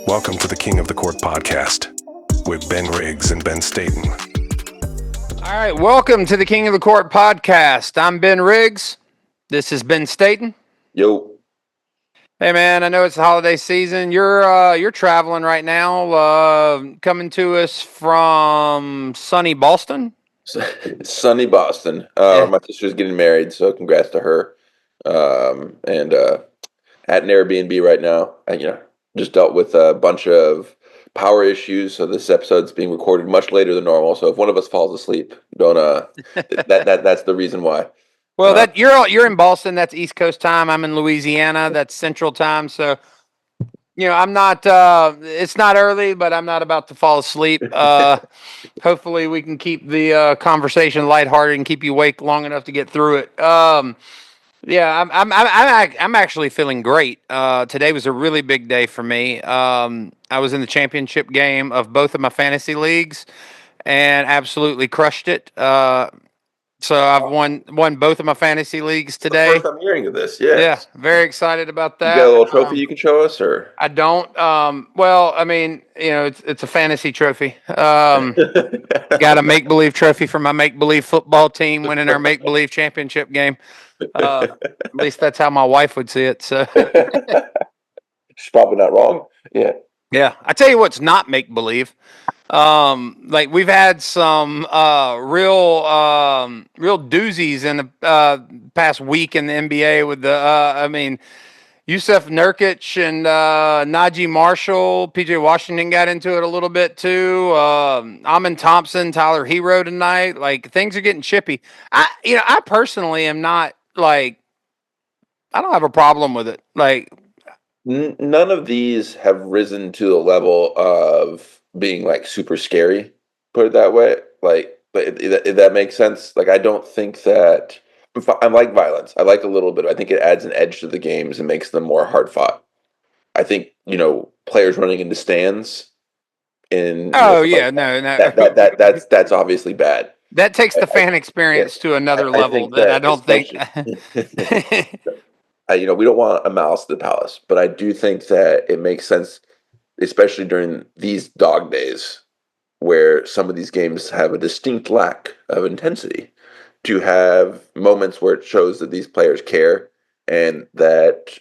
Welcome to the King of the Court podcast with Ben Riggs and Ben Staten. All right, welcome to the King of the Court podcast. I'm Ben Riggs. This is Ben Staten. Yo. Hey man, I know it's the holiday season. You're traveling right now, coming to us from sunny Boston. Sunny Boston. My sister's getting married, so congrats to her. And at an Airbnb right now. I just dealt with a bunch of power issues, so this episode's being recorded much later than normal. So if one of us falls asleep, don't that's the reason why. Well, you're in Boston. That's East Coast time. I'm in Louisiana. That's Central time. So, I'm not. It's not early, but I'm not about to fall asleep. Hopefully, we can keep the conversation lighthearted and keep you awake long enough to get through it. Yeah, I'm actually feeling great. Today was a really big day for me. I was in the championship game of both of my fantasy leagues and absolutely crushed it. So I've won both of my fantasy leagues today. First I'm hearing of this. Yeah, very excited about that. You got a little trophy you can show us, or I don't. Well, I mean, it's a fantasy trophy. Got a make-believe trophy for my make-believe football team winning our make-believe championship game. At least that's how my wife would see it. So she's probably not wrong. Yeah. I tell you what's not make-believe. Like we've had some real doozies in the past week in the NBA with Yusuf Nurkic and Najee Marshall. PJ Washington got into it a little bit too. Amin Thompson, Tyler Hero tonight. Like things are getting chippy. I personally am not I don't have a problem with it. Like none of these have risen to the level of being super scary, put it that way. If that makes sense. I don't think that I like violence. I like a little bit. I think it adds an edge to the games and makes them more hard fought. I think players running into stands in that's obviously bad. That takes the fan experience to another level that I don't think. We don't want a malice to the palace, but I do think that it makes sense, especially during these dog days where some of these games have a distinct lack of intensity, to have moments where it shows that these players care and that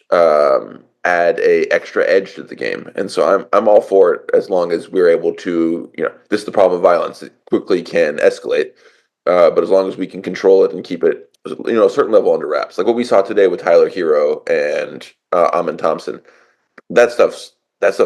add a extra edge to the game. And so I'm all for it, as long as we're able to, this is the problem of violence. It quickly can escalate, but as long as we can control it and keep it, a certain level under wraps. Like what we saw today with Tyler Hero and Amin Thompson, that stuff's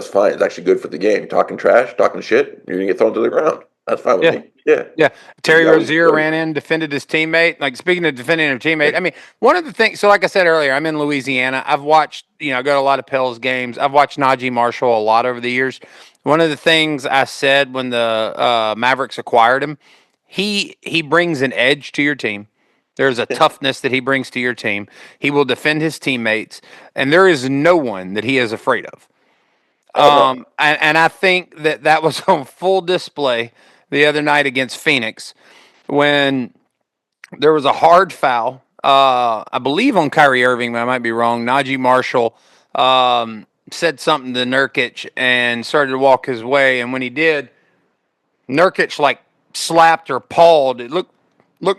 fine. It's actually good for the game. Talking trash, talking shit, you're gonna get thrown to the ground. That's fine with me. Yeah. Terry Rozier ran in, defended his teammate. Like, speaking of defending a teammate, I mean, one of the things, so like I said earlier, I'm in Louisiana. I've watched, I go to a lot of Pels games. I've watched Najee Marshall a lot over the years. One of the things I said when the Mavericks acquired him, he brings an edge to your team. There's a toughness that he brings to your team. He will defend his teammates, and there is no one that he is afraid of. And I think that was on full display the other night against Phoenix when there was a hard foul, I believe on Kyrie Irving, but I might be wrong. Najee Marshall said something to Nurkic and started to walk his way, and when he did, Nurkic slapped or pawed. It looked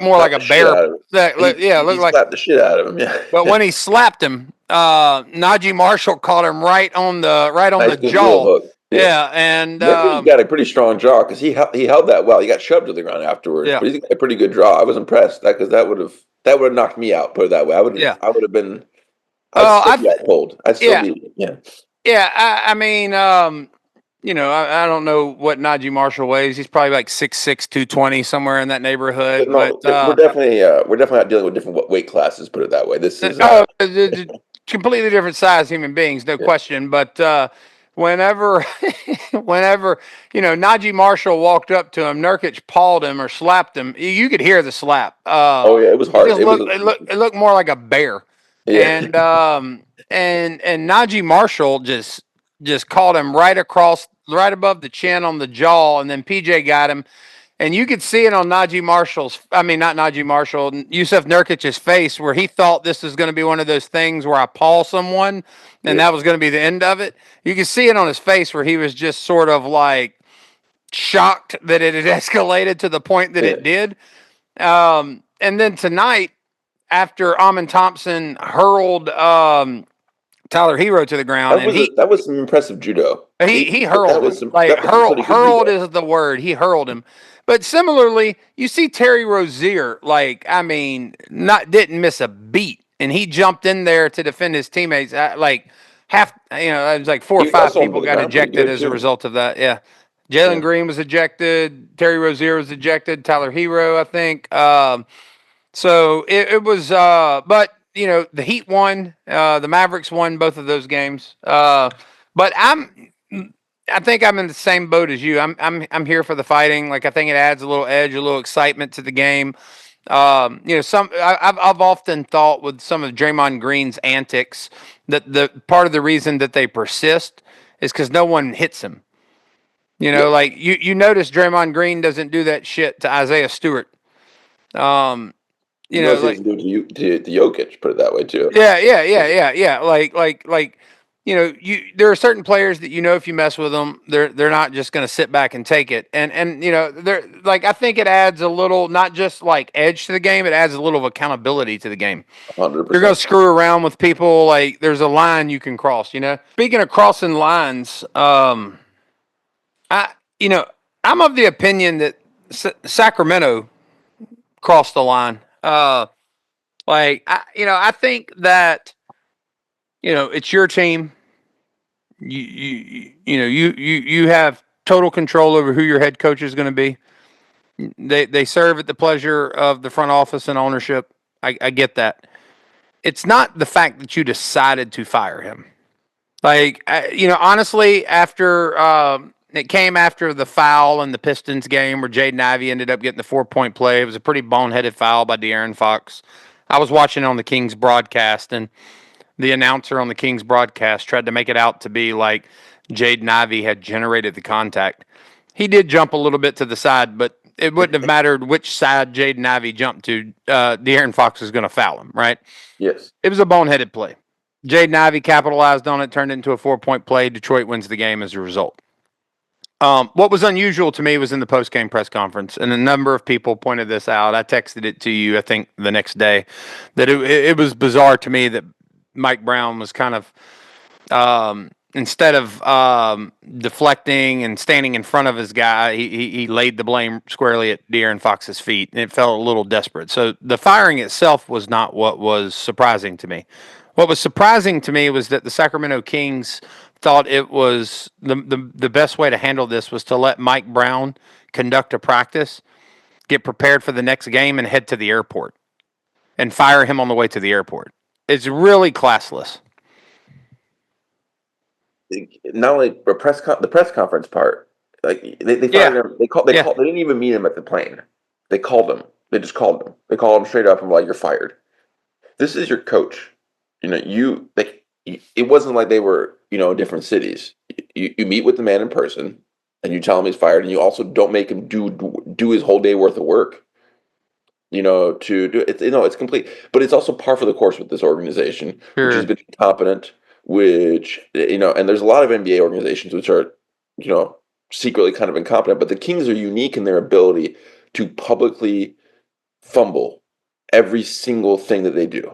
more like a bear. Looked like slapped the shit out of him. Yeah. But when he slapped him, Najee Marshall caught him right on the jaw. Yeah, and he got a pretty strong jaw because he held that well. He got shoved to the ground afterwards. Yeah. But he's got a pretty good jaw. I was impressed because that would have knocked me out. Put it that way. I would have been. I'd still be cold. I'd still be. Yeah. Yeah. I don't know what Najee Marshall weighs. He's probably like 6'6", 220, somewhere in that neighborhood. But we're definitely not dealing with different weight classes. Put it that way. This is completely different size human beings, no question. But whenever Najee Marshall walked up to him, Nurkic pawed him or slapped him. You could hear the slap. It was hard. It looked more like a bear. Yeah. And Najee Marshall just caught him right above the chin on the jaw, and then PJ got him, And you could see it on not Najee Marshall, Yusuf Nurkic's face where he thought this was going to be one of those things where I paw someone and that was going to be the end of it. You could see it on his face where he was just sort of like shocked that it had escalated to the point that it did. And then tonight, after Amon Thompson hurled Tyler Hero to the ground, that was some impressive judo. He hurled him. Hurled is the word. He hurled him. But similarly, you see Terry Rozier, didn't miss a beat, and he jumped in there to defend his teammates. It was like 4 or 5 people got ejected as a result of that. Yeah. Jalen Green was ejected. Terry Rozier was ejected. Tyler Hero, I think. So it was, but the Heat won. The Mavericks won both of those games. But I think I'm in the same boat as you. I'm here for the fighting. Like, I think it adds a little edge, a little excitement to the game. I've often thought with some of Draymond Green's antics that the part of the reason that they persist is because no one hits him. Like you notice Draymond Green doesn't do that shit to Isaiah Stewart. He doesn't do it to Jokic, put it that way too. Yeah. There are certain players that if you mess with them, they're not just going to sit back and take it. And they're like, I think it adds a little, not just like edge to the game, it adds a little of accountability to the game. 100%. You're going to screw around with people, like there's a line you can cross. Speaking of crossing lines, I'm of the opinion that Sacramento crossed the line. I think that it's your team. You have total control over who your head coach is going to be. They serve at the pleasure of the front office and ownership. I get that. It's not the fact that you decided to fire him. Honestly, after it came after the foul in the Pistons game where Jaden Ivey ended up getting the 4-point play. It was a pretty boneheaded foul by De'Aaron Fox. I was watching on the Kings broadcast, and the announcer on the Kings broadcast tried to make it out to be like Jaden Ivey had generated the contact. He did jump a little bit to the side, but it wouldn't have mattered which side Jaden Ivey jumped to. De'Aaron Fox was going to foul him, right? Yes. It was a boneheaded play. Jaden Ivey capitalized on it, turned it into a 4-point play. Detroit wins the game as a result. What was unusual to me was in the post-game press conference, and a number of people pointed this out. I texted it to you, I think, the next day, that it was bizarre to me that Mike Brown was kind of, instead of deflecting and standing in front of his guy, he laid the blame squarely at De'Aaron Fox's feet, and it felt a little desperate. So the firing itself was not what was surprising to me. What was surprising to me was that the Sacramento Kings thought it was the best way to handle this was to let Mike Brown conduct a practice, get prepared for the next game, and head to the airport and fire him on the way to the airport. It's really classless. Not only the press conference part, like they fired him. They didn't even meet him at the plane. They called him. They just called him. They called him straight up and were like, "You're fired." This is your coach. It wasn't like they were, in different cities. You meet with the man in person, and you tell him he's fired, and you also don't make him do his whole day worth of work. To do it. It's complete, but it's also par for the course with this organization, which has been incompetent. Which and there's a lot of NBA organizations which are, secretly kind of incompetent. But the Kings are unique in their ability to publicly fumble every single thing that they do.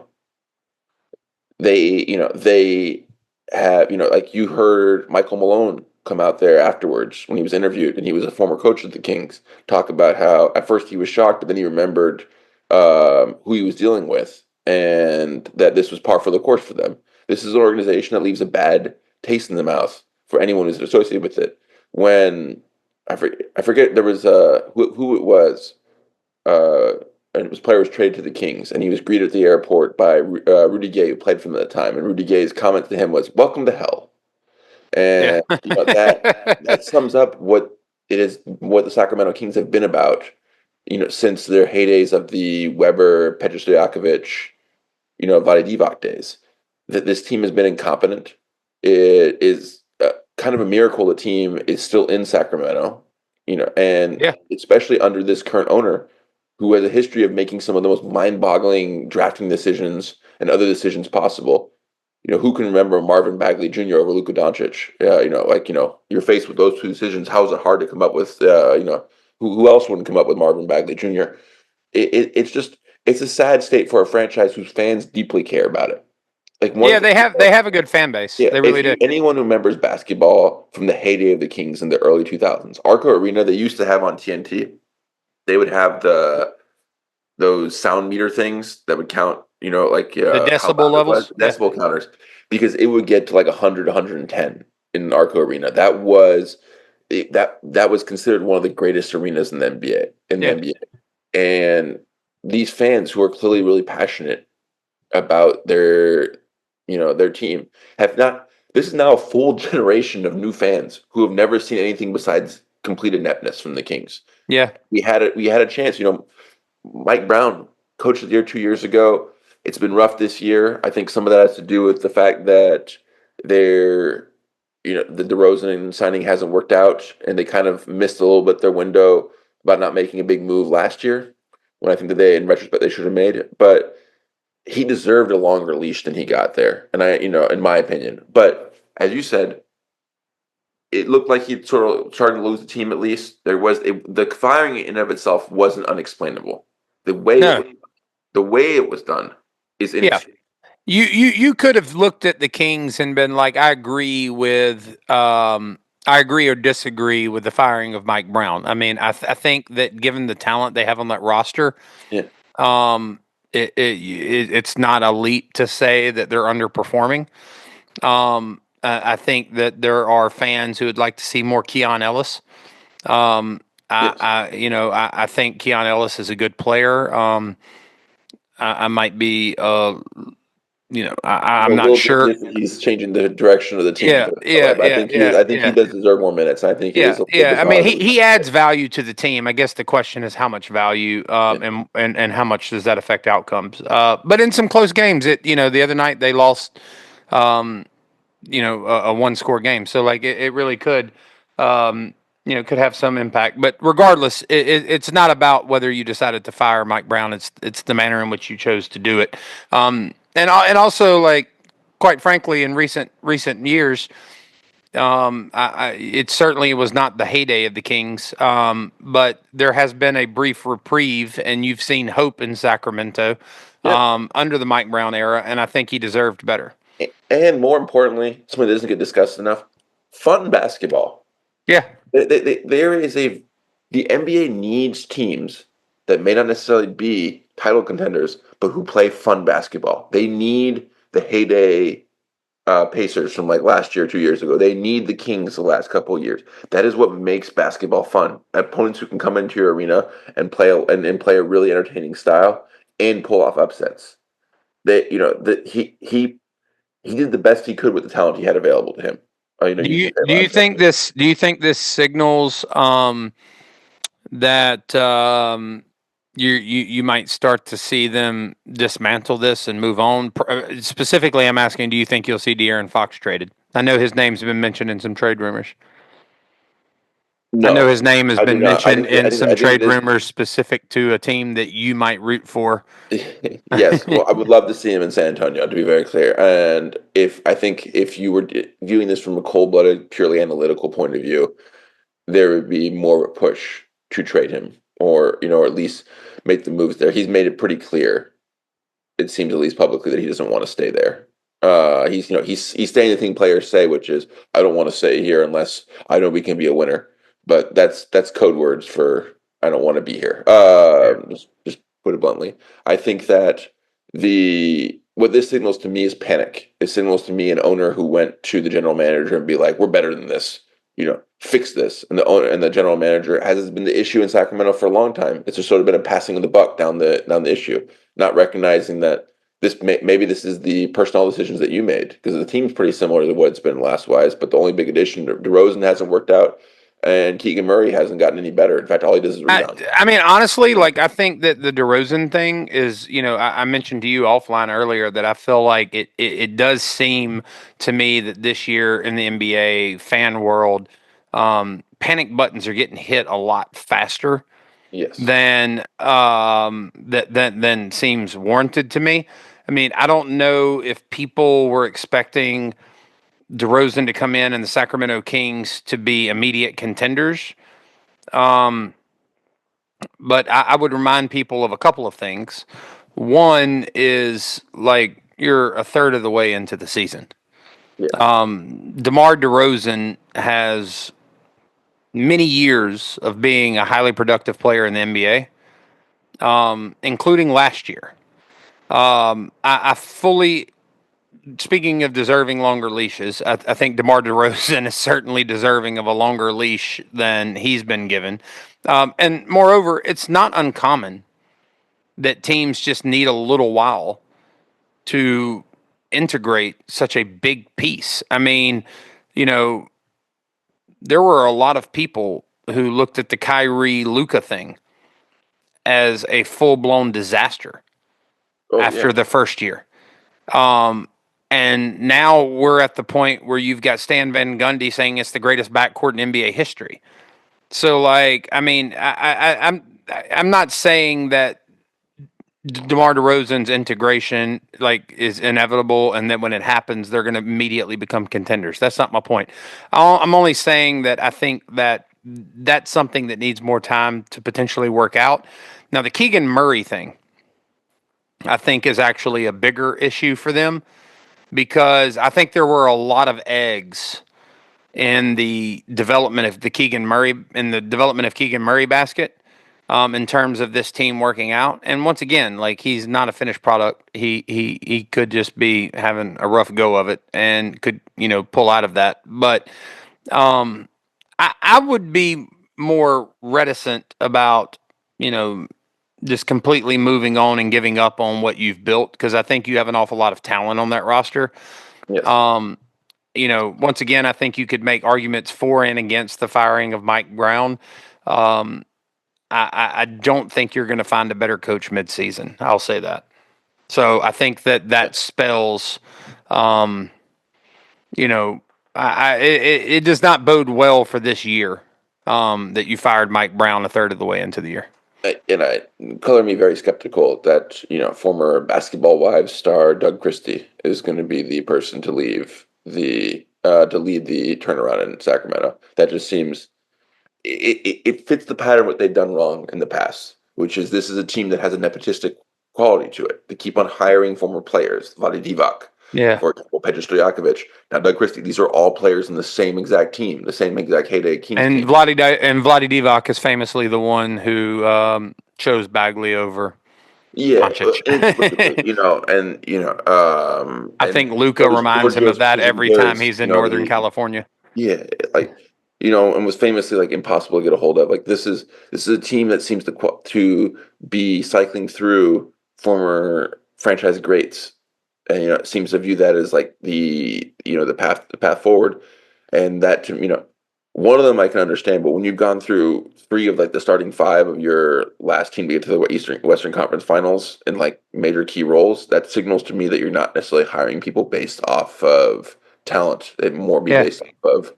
They have, like you heard Michael Malone come out there afterwards when he was interviewed, and he was a former coach of the Kings, talk about how at first he was shocked, but then he remembered who he was dealing with, and that this was par for the course for them. This is an organization that leaves a bad taste in the mouth for anyone who's associated with it. When I forget there was who it was. And his player was traded to the Kings, and he was greeted at the airport by Rudy Gay, who played for them at the time. And Rudy Gay's comment to him was, "Welcome to hell." And that sums up what the Sacramento Kings have been about, since their heydays of the Weber, Petar Stojakovic, Vlade Divac days. That this team has been incompetent. It is kind of a miracle the team is still in Sacramento. And Yeah. especially under this current owner, who has a history of making some of the most mind-boggling drafting decisions and other decisions possible. Who can remember Marvin Bagley Jr. over Luka Doncic? You're faced with those two decisions. How is it hard to come up with, who else wouldn't come up with Marvin Bagley Jr.? It's a sad state for a franchise whose fans deeply care about it. Like one Yeah, thing, they have a good fan base. yeah. They really do. Anyone who remembers basketball from the heyday of the Kings in the early 2000s, Arco Arena, they used to have on TNT. They would have those sound meter things that would count, The how decibel loud it was, levels. Yeah. decibel counters, because it would get to like 100, 110 in Arco Arena. That was considered one of the greatest arenas in the NBA. Yeah. And these fans who are clearly really passionate about their team have not. This is now a full generation of new fans who have never seen anything besides complete ineptness from the Kings. Yeah. We had a chance. Mike Brown, coach of the year 2 years ago. It's been rough this year. I think some of that has to do with the fact that the DeRozan signing hasn't worked out, and they kind of missed a little bit their window about not making a big move last year, when I think that in retrospect, they should have made it. But he deserved a longer leash than he got there, and in my opinion. But as you said, it looked like he sort of started to lose the team. At least the firing in and of itself wasn't unexplainable. The way No. it was done is Yeah. You could have looked at the Kings and been like, I agree or disagree with the firing of Mike Brown. I mean, I think that given the talent they have on that roster, Yeah. It's not a leap to say that they're underperforming. I think that there are fans who would like to see more Keon Ellis. Yes. I think Keon Ellis is a good player. I might be, I'm not sure. He's changing the direction of the team. Yeah, yeah, I yeah, think yeah, he does deserve more minutes. I think it yeah, is a little yeah. I mean, bizarre. he adds value to the team. I guess the question is how much value, and how much does that affect outcomes? But in some close games, the other night they lost, a one score game. So like it really could, could have some impact. But regardless, it's not about whether you decided to fire Mike Brown. It's the manner in which you chose to do it. And also, like, quite frankly, in recent years, it certainly was not the heyday of the Kings, but there has been a brief reprieve, and you've seen hope in Sacramento under the Mike Brown era, and I think he deserved better. And more importantly, something that doesn't get discussed enough: fun basketball. Yeah, the NBA needs teams that may not necessarily be title contenders, but who play fun basketball. They need the heyday Pacers from like last year, 2 years ago. They need the Kings the last couple of years. That is what makes basketball fun. Opponents who can come into your arena and play a really entertaining style and pull off upsets. He did the best he could with the talent he had available to him. Do you think this signals that you might start to see them dismantle this and move on? Specifically, I'm asking, do you think you'll see De'Aaron Fox traded? I know his name's been mentioned in some trade rumors. No, I know his name has been mentioned in some trade rumors specific to a team that you might root for. Yes, well, I would love to see him in San Antonio, to be very clear. And if you were viewing this from a cold-blooded, purely analytical point of view, there would be more of a push to trade him, or at least make the moves there. He's made it pretty clear, it seems at least publicly, that he doesn't want to stay there. He's saying the thing players say, which is, I don't want to stay here unless I know we can be a winner. But that's code words for I don't want to be here. Just put it bluntly. I think that what this signals to me is panic. It signals to me an owner who went to the general manager and be like, "We're better than this. Fix this." And the owner and the general manager has been the issue in Sacramento for a long time. It's just sort of been a passing of the buck down the issue, not recognizing that maybe this is the personnel decisions that you made, because the team's pretty similar to what it's been last wise. But the only big addition, DeRozan hasn't worked out. And Keegan Murray hasn't gotten any better. In fact, all he does is rebound. I mean, honestly, like, I think that the DeRozan thing is, I mentioned to you offline earlier that I feel like it does seem to me that this year in the NBA fan world, panic buttons are getting hit a lot faster Yes. than than seems warranted to me. I mean, I don't know if people were expecting DeRozan to come in and the Sacramento Kings to be immediate contenders. But I would remind people of a couple of things. One is like you're a third of the way into the season. Yeah. DeMar DeRozan has many years of being a highly productive player in the NBA, including last year. I fully, speaking of deserving longer leashes, I think DeMar DeRozan is certainly deserving of a longer leash than he's been given. And moreover, it's not uncommon that teams just need a little while to integrate such a big piece. I mean, you know, there were a lot of people who looked at the Kyrie Luka thing as a full-blown disaster after the first year. And now we're at the point where you've got Stan Van Gundy saying it's the greatest backcourt in NBA history. So, like, I mean, I'm not saying that DeMar DeRozan's integration is inevitable, and that when it happens, they're going to immediately become contenders. That's not my point. I'm only saying that I think that that's something that needs more time to potentially work out. Now, the Keegan Murray thing, I think, is actually a bigger issue for them, because I think there were a lot of eggs in the development of Keegan Murray basket, in terms of this team working out. And once again, like, he's not a finished product. He could just be having a rough go of it and could, pull out of that. But I would be more reticent about, just completely moving on and giving up on what you've built, because I think you have an awful lot of talent on that roster. Yes. Once again, I think you could make arguments for and against the firing of Mike Brown. I don't think you're going to find a better coach midseason. I'll say that. So I think that spells, it does not bode well for this year, that you fired Mike Brown a third of the way into the year. And I color me very skeptical that former Basketball Wives star Doug Christie is going to be the person to lead the turnaround in Sacramento. That just seems it fits the pattern of what they've done wrong in the past, which is this is a team that has a nepotistic quality to it. They keep on hiring former players, Vlade Divac, for example, Petar Stojakovic. Now, Doug Christie, these are all players in the same exact team, the same exact heyday Kings team. Vlade Divac is famously the one who chose Bagley over Doncic. I think Luka reminds him of that every time he's in Northern California. Yeah, and was famously impossible to get a hold of. This is a team that seems to be cycling through former franchise greats, and it seems to view that as the path forward, and that one of them I can understand, but when you've gone through three of the starting five of your last team to get to the Western Conference Finals in major key roles, that signals to me that you're not necessarily hiring people based off of talent. It more be based off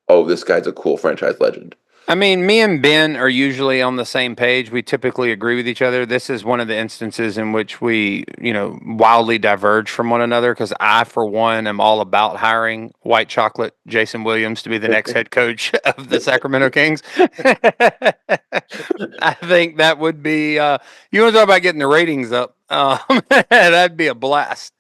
of, this guy's a cool franchise legend. I mean, me and Ben are usually on the same page. We typically agree with each other. This is one of the instances in which we, wildly diverge from one another, because I, for one, am all about hiring white chocolate Jason Williams to be the next head coach of the Sacramento Kings. I think that would be, you want to talk about getting the ratings up. That'd be a blast.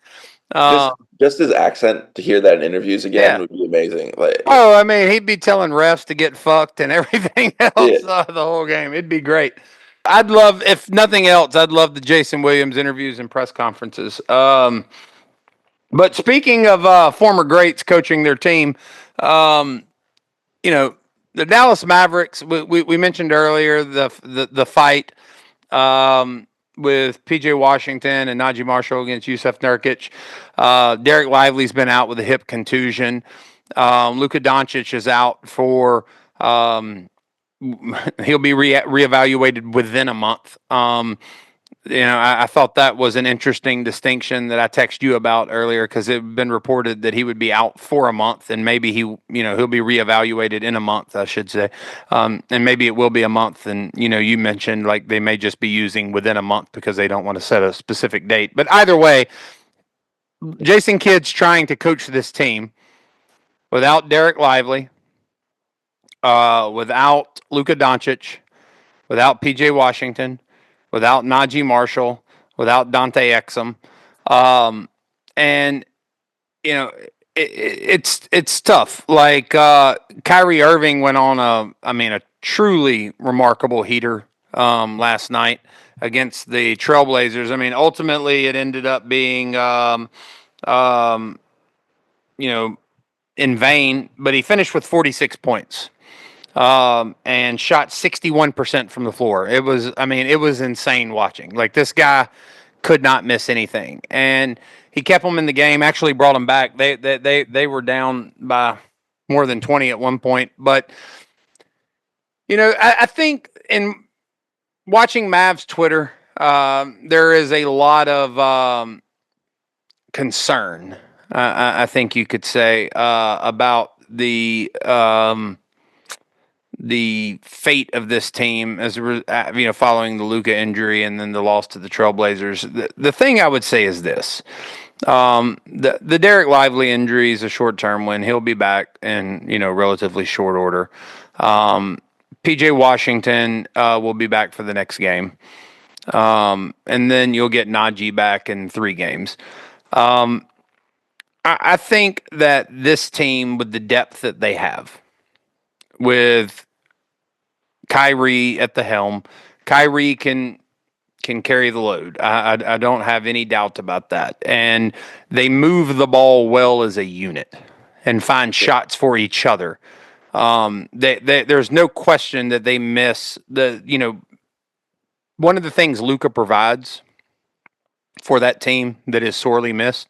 Just his accent, to hear that in interviews again would be amazing. I mean, he'd be telling refs to get fucked and everything else the whole game. It'd be great. I'd love, if nothing else, I'd love the Jason Williams interviews and press conferences. But speaking of former greats coaching their team, the Dallas Mavericks, we mentioned earlier the fight with P.J. Washington and Najee Marshall against Yusuf Nurkic. Derek Lively's been out with a hip contusion. Luka Doncic is out for he'll be reevaluated within a month. I thought that was an interesting distinction that I texted you about earlier because it had been reported that he would be out for a month, and maybe he'll be reevaluated in a month, I should say, and maybe it will be a month. And you mentioned like they may just be using within a month because they don't want to set a specific date. But either way, Jason Kidd's trying to coach this team without Derek Lively, without Luka Doncic, without PJ Washington, without Najee Marshall, without Dante Exum. And, it's tough. Like Kyrie Irving went on a truly remarkable heater last night against the Trailblazers. I mean, ultimately it ended up being, in vain, but he finished with 46 points. And shot 61% from the floor. It was insane watching. Like this guy could not miss anything, and he kept them in the game. Actually, brought them back. They were down by more than 20 at one point. But I think in watching Mavs Twitter, there is a lot of concern. I think you could say about the fate of this team as following the Luka injury and then the loss to the Trailblazers. The thing I would say is this: the Derek Lively injury is a short term win. He'll be back in relatively short order. PJ Washington will be back for the next game, and then you'll get Najee back in 3 games. I think that this team, with the depth that they have, with Kyrie at the helm, Kyrie can carry the load. I don't have any doubt about that. And they move the ball well as a unit and find shots for each other. There's no question that they miss one of the things Luka provides for that team that is sorely missed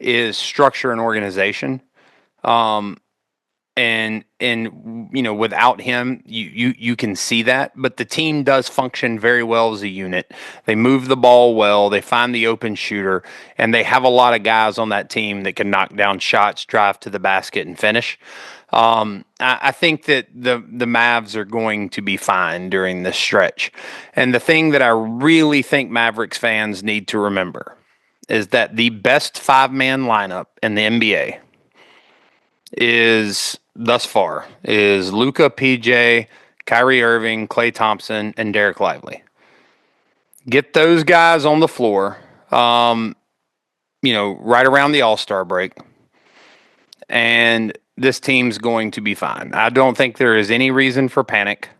is structure and organization. And without him, you can see that. But the team does function very well as a unit. They move the ball well. They find the open shooter, and they have a lot of guys on that team that can knock down shots, drive to the basket, and finish. I think that the Mavs are going to be fine during this stretch. And the thing that I really think Mavericks fans need to remember is that the best 5-man lineup in the NBA is thus far is Luka, PJ, Kyrie Irving, Klay Thompson, and Derek Lively. Get those guys on the floor, right around the All-Star break, and this team's going to be fine. I don't think there is any reason for panic.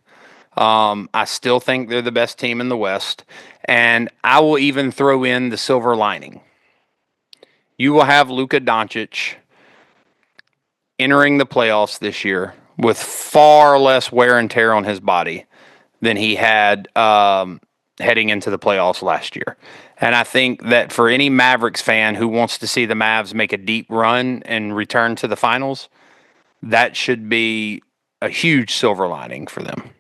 I still think they're the best team in the West, and I will even throw in the silver lining. You will have Luka Doncic entering the playoffs this year with far less wear and tear on his body than he had heading into the playoffs last year. And I think that for any Mavericks fan who wants to see the Mavs make a deep run and return to the finals, that should be a huge silver lining for them.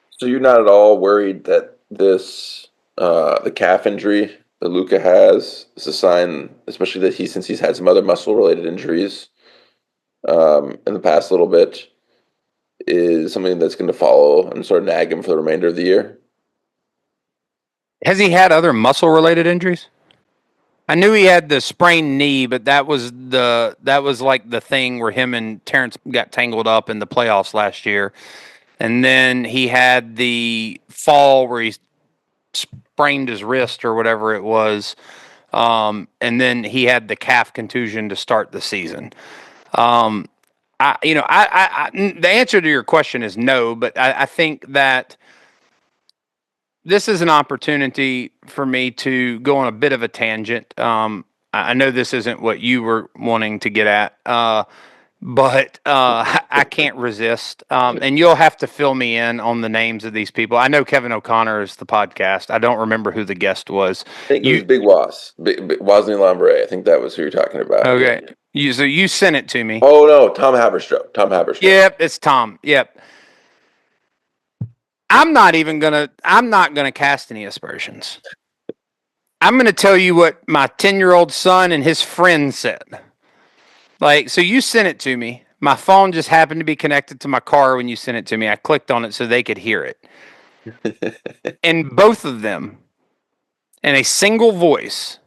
So you're not at all worried that this the calf injury that Luka has is a sign, especially that since he's had some other muscle related injuries in the past little bit, is something that's going to follow and sort of nag him for the remainder of the year? Has he had other muscle-related injuries? I knew he had the sprained knee, but that was like the thing where him and Terrence got tangled up in the playoffs last year. And then he had the fall where he sprained his wrist or whatever it was. And then he had the calf contusion to start the season. The answer to your question is no, but I think that this is an opportunity for me to go on a bit of a tangent. I know this isn't what you were wanting to get at, but I can't resist. And you'll have to fill me in on the names of these people. I know Kevin O'Connor is the podcast. I don't remember who the guest was. I think it was Big Was, Wosny Lambre. I think that was who you're talking about. Okay. So you sent it to me. Oh, no, Tom Haberstroh. Yep, it's Tom. Yep. I'm not gonna cast any aspersions. I'm gonna tell you what my 10-year-old son and his friend said. Like, so you sent it to me. My phone just happened to be connected to my car when you sent it to me. I clicked on it so they could hear it. And both of them, in a single voice.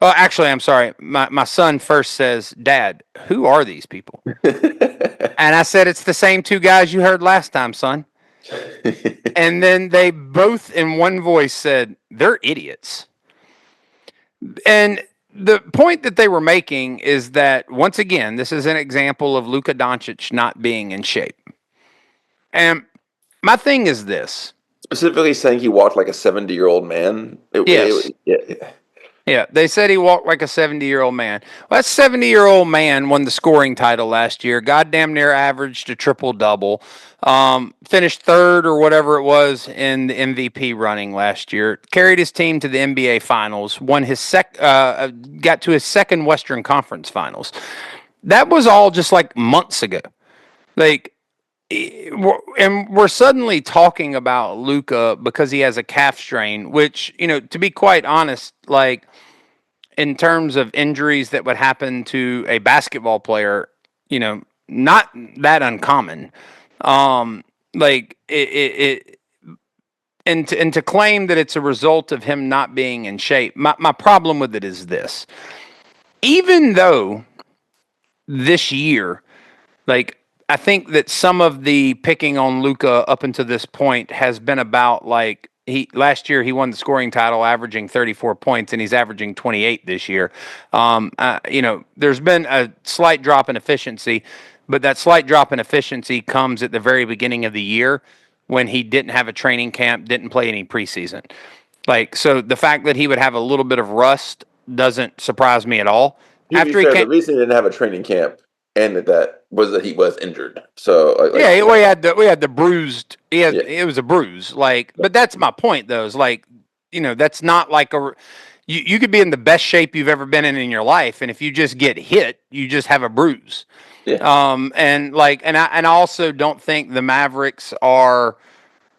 Oh, actually, I'm sorry. My son first says, "Dad, who are these people?" And I said, "It's the same two guys you heard last time, son." And then they both in one voice said, "They're idiots." And the point that they were making is that, once again, this is an example of Luka Doncic not being in shape. And my thing is this. Specifically saying he walked like a 70-year-old man. Yes. Yeah, they said he walked like a 70-year-old man. Well, that 70-year-old man won the scoring title last year. Goddamn near averaged a triple-double. Finished third or whatever it was in the MVP running last year. Carried his team to the NBA Finals. Won his got to his second Western Conference Finals. That was all just like months ago. Like, and we're suddenly talking about Luka because he has a calf strain, which, to be quite honest, like, in terms of injuries that would happen to a basketball player, not that uncommon. Like it and to claim that it's a result of him not being in shape. My problem with it is this. Even though this year, like, I think that some of the picking on Luka up until this point has been about, like, last year he won the scoring title, averaging 34 points, and he's averaging 28 this year. There's been a slight drop in efficiency, but that slight drop in efficiency comes at the very beginning of the year when he didn't have a training camp, didn't play any preseason. Like, so the fact that he would have a little bit of rust doesn't surprise me at all. To be fair, the reason he didn't have a training camp and that was that he was injured. So we had the bruised. It was a bruise. Like, but that's my point though. Is like, that's not like you could be in the best shape you've ever been in your life, and if you just get hit, you just have a bruise. Yeah. And I also don't think the Mavericks are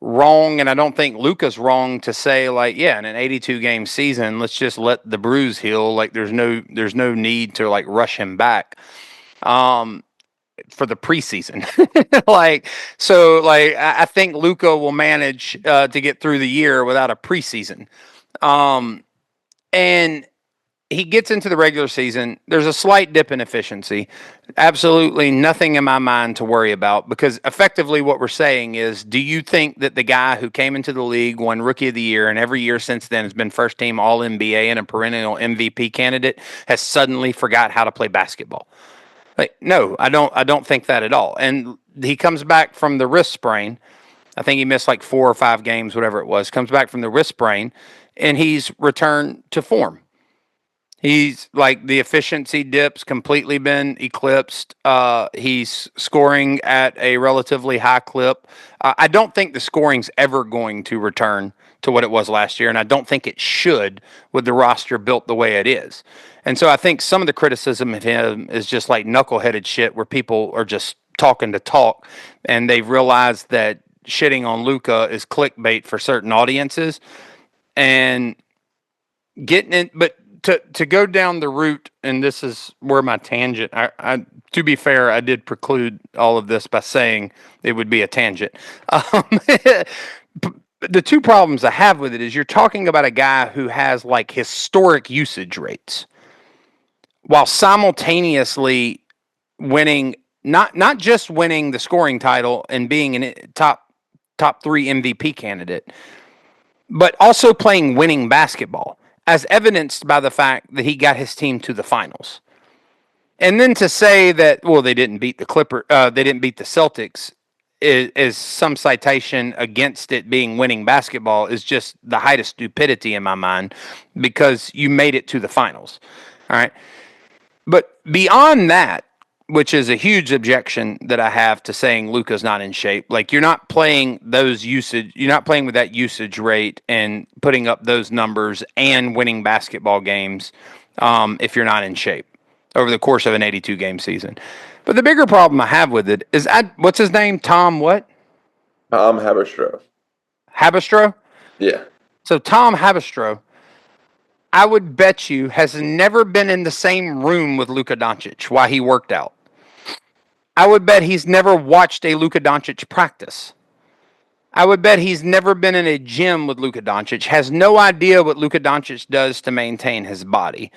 wrong, and I don't think Luka's wrong to say, like, yeah, in an 82 game season, let's just let the bruise heal. Like, there's no need to, like, rush him back. For the preseason. I think Luka will manage to get through the year without a preseason. And he gets into the regular season. There's a slight dip in efficiency. Absolutely nothing in my mind to worry about, because effectively what we're saying is, do you think that the guy who came into the league, won Rookie of the Year, and every year since then has been first team All NBA and a perennial MVP candidate, has suddenly forgot how to play basketball? Like, no, I don't think that at all. And he comes back from the wrist sprain. I think he missed like 4 or 5 games, whatever it was. Comes back from the wrist sprain, and he's returned to form. He's like, the efficiency dip's completely been eclipsed. He's scoring at a relatively high clip. I don't think the scoring's ever going to return to what it was last year, and I don't think it should with the roster built the way it is. And so I think some of the criticism of him is just like knuckleheaded shit where people are just talking to talk, and they've realized that shitting on Luka is clickbait for certain audiences. And getting in, but to go down the route, and this is where my tangent, I to be fair, I did preclude all of this by saying it would be a tangent. The two problems I have with it is, you're talking about a guy who has like historic usage rates, while simultaneously winning, not just winning the scoring title and being a top 3 MVP candidate, but also playing winning basketball, as evidenced by the fact that he got his team to the finals. And then to say that, well, they didn't beat the they didn't beat the Celtics, is some citation against it being winning basketball, is just the height of stupidity in my mind, because you made it to the finals. All right. But beyond that, which is a huge objection that I have to saying Luka's not in shape. Like, you're not playing you're not playing with that usage rate and putting up those numbers and winning basketball games if you're not in shape over the course of an 82 game season. But the bigger problem I have with it is, what's his name? Tom what? Tom Haberstroh. Habistro. Yeah. So Tom Habistro, I would bet you, has never been in the same room with Luka Doncic while he worked out. I would bet he's never watched a Luka Doncic practice. I would bet he's never been in a gym with Luka Doncic, has no idea what Luka Doncic does to maintain his body.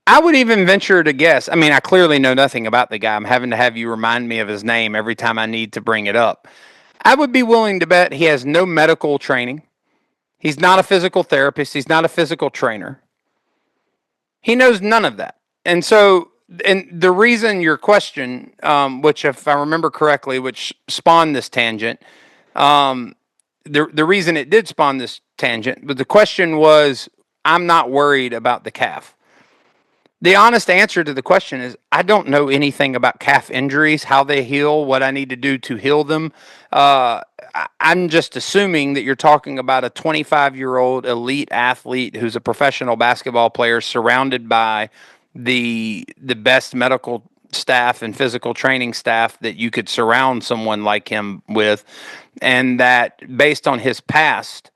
I would even venture to guess. I mean, I clearly know nothing about the guy. I'm having to have you remind me of his name every time I need to bring it up. I would be willing to bet he has no medical training. He's not a physical therapist. He's not a physical trainer. He knows none of that. And so, and the reason your question, which if I remember correctly, which spawned this tangent, the reason it did spawn this tangent, but the question was, I'm not worried about the calf. The honest answer to the question is I don't know anything about calf injuries, how they heal, what I need to do to heal them. I'm just assuming that you're talking about a 25-year-old elite athlete who's a professional basketball player surrounded by the best medical staff and physical training staff that you could surround someone like him with, and that based on his past,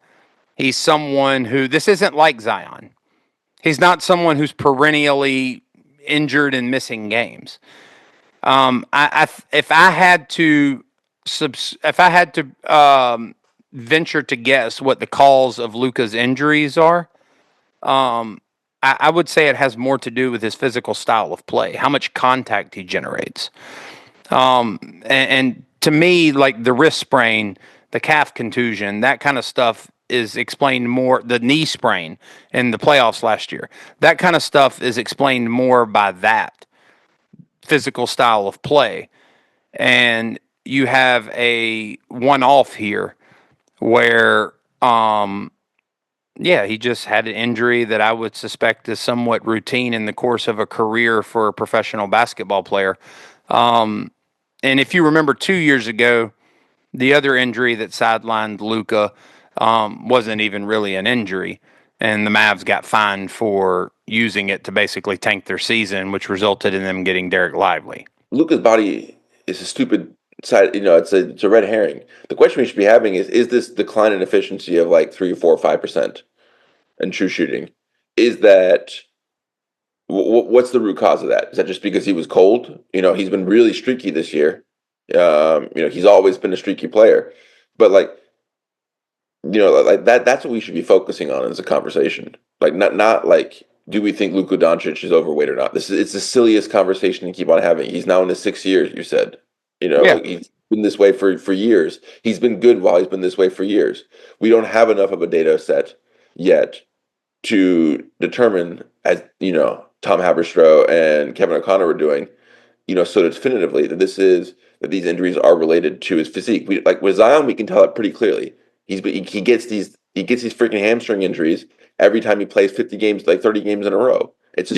he's someone who, this isn't like Zion. He's not someone who's perennially injured and missing games. If I had to venture to guess what the cause of Luka's injuries are, I would say it has more to do with his physical style of play, how much contact he generates. And to me, like the wrist sprain, the calf contusion, that kind of stuff is explained more. The knee sprain in the playoffs last year, that kind of stuff is explained more by that physical style of play. And you have a one-off here where, he just had an injury that I would suspect is somewhat routine in the course of a career for a professional basketball player. And if you remember 2 years ago, the other injury that sidelined Luka wasn't even really an injury, and the Mavs got fined for using it to basically tank their season, which resulted in them getting Derek Lively. Luka's body is a stupid side. It's a red herring. The question we should be having is this decline in efficiency of like 3, 4, 5% in true shooting? Is that what's the root cause of that? Is that just because he was cold? He's been really streaky this year. He's always been a streaky player, but like that. That's what we should be focusing on as a conversation. Like not like, do we think Luka Doncic is overweight or not? It's the silliest conversation to keep on having. He's now in his 6th year. You said, he's been this way for years. He's been good while he's been this way for years. We don't have enough of a data set yet to determine, as Tom Haberstroh and Kevin O'Connor were doing, so definitively that these injuries are related to his physique. With Zion, we can tell it pretty clearly. He gets these freaking hamstring injuries every time he plays 50 games, like 30 games in a row. It's a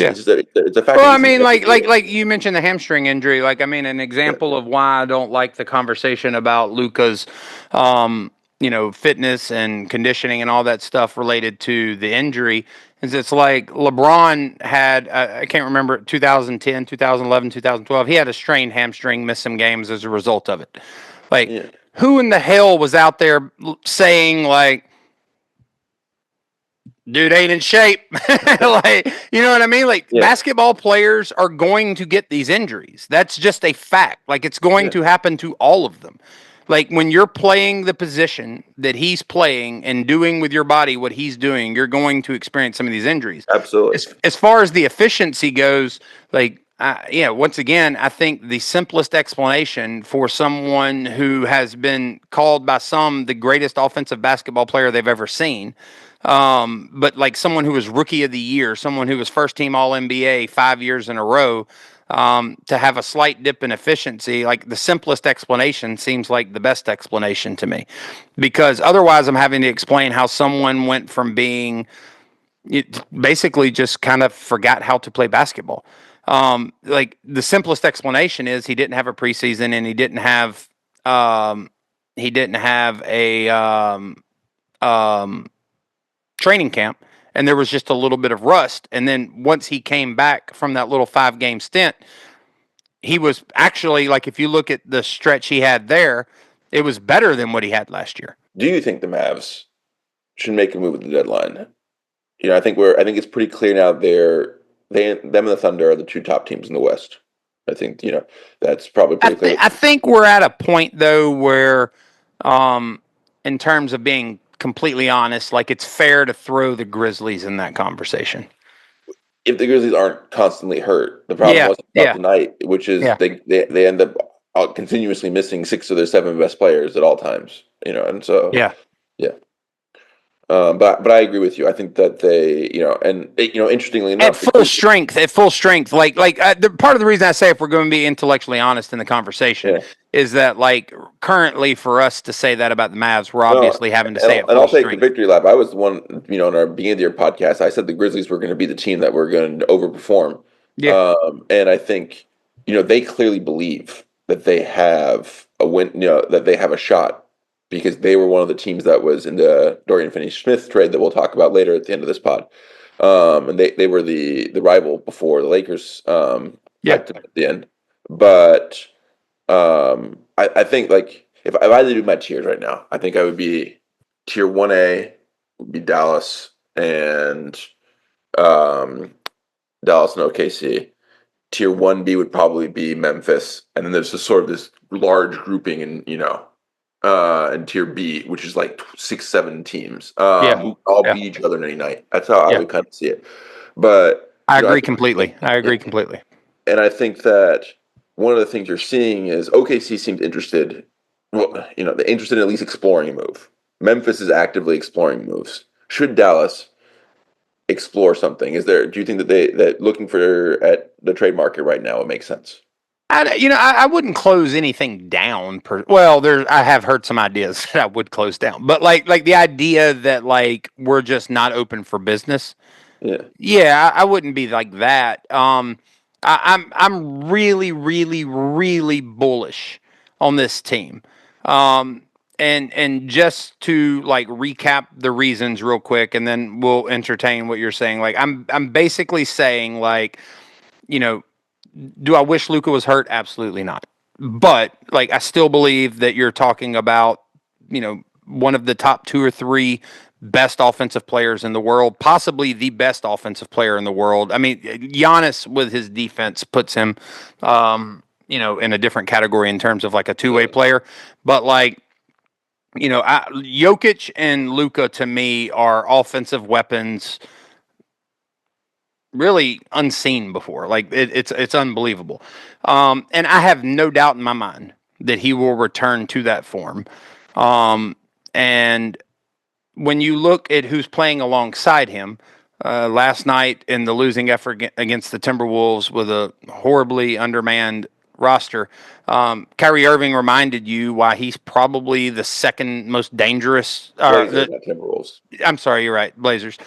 fact. Well, I mean, like you mentioned the hamstring injury. Like, I mean, an example of why I don't like the conversation about Luka's, fitness and conditioning and all that stuff related to the injury is it's like LeBron had, I can't remember, 2010, 2011, 2012. He had a strained hamstring, missed some games as a result of it. Like, who in the hell was out there saying like, dude ain't in shape? Like, you know what I mean? Like, basketball players are going to get these injuries. That's just a fact. Like, it's going to happen to all of them. Like, when you're playing the position that he's playing and doing with your body what he's doing, you're going to experience some of these injuries. Absolutely. As far as the efficiency goes, like, once again, I think the simplest explanation for someone who has been called by some the greatest offensive basketball player they've ever seen, but like someone who was rookie of the year, someone who was first team All NBA 5 years in a row, to have a slight dip in efficiency, like the simplest explanation seems like the best explanation to me, because otherwise I'm having to explain how someone went from being basically just kind of forgot how to play basketball. Like the simplest explanation is he didn't have a preseason and he didn't have a training camp, and there was just a little bit of rust. And then once he came back from that little 5-game stint, he was actually, like, if you look at the stretch he had there, it was better than what he had last year. Do you think the Mavs should make a move at the deadline? I think it's pretty clear now them and the Thunder are the two top teams in the West. I think, that's probably pretty clear. I think we're at a point though where, in terms of being completely honest, like it's fair to throw the Grizzlies in that conversation. If the Grizzlies aren't constantly hurt, the problem wasn't about tonight, which is they end up continuously missing 6 of their 7 best players at all times. And so yeah. But I agree with you. I think that they, interestingly enough, at full strength, like part of the reason I say if we're going to be intellectually honest in the conversation is that like currently for us to say that about the Mavs, we're obviously having to say it. And I'll take the victory lap. I was the one, in our beginning of the year podcast, I said the Grizzlies were going to be the team that were going to overperform. Yeah. And I think, they clearly believe that they have a win, that they have a shot. Because they were one of the teams that was in the Dorian Finney Smith trade that we'll talk about later at the end of this pod. And they were the rival before the Lakers at the end. But I think like if I had to do my tiers right now, I think I would be tier 1A would be Dallas and OKC. Tier 1B would probably be Memphis. And then there's just sort of this large grouping and tier B, which is like 6-7 teams, who all beat each other any night. That's how I would kind of see it. But I agree completely. And I think that one of the things you're seeing is OKC seems interested. Well, they're interested in at least exploring a move. Memphis is actively exploring moves. Should Dallas explore something? Do you think that looking at the trade market right now would make sense? I wouldn't close anything down. I have heard some ideas that I would close down, but like the idea that like we're just not open for business. Yeah, I wouldn't be like that. I'm really, really, really bullish on this team. And just to like recap the reasons real quick, and then we'll entertain what you're saying. Like I'm basically saying like, do I wish Luka was hurt? Absolutely not. But like, I still believe that you're talking about, one of the top 2 or 3 best offensive players in the world, possibly the best offensive player in the world. I mean, Giannis with his defense puts him, in a different category in terms of like a two-way player. But like, Jokic and Luka to me are offensive weapons really unseen before. Like it's unbelievable. And I have no doubt in my mind that he will return to that form. And when you look at who's playing alongside him, last night in the losing effort against the Timberwolves with a horribly undermanned roster, Kyrie Irving reminded you why he's probably the second most dangerous. Timberwolves. I'm sorry, you're right, Blazers.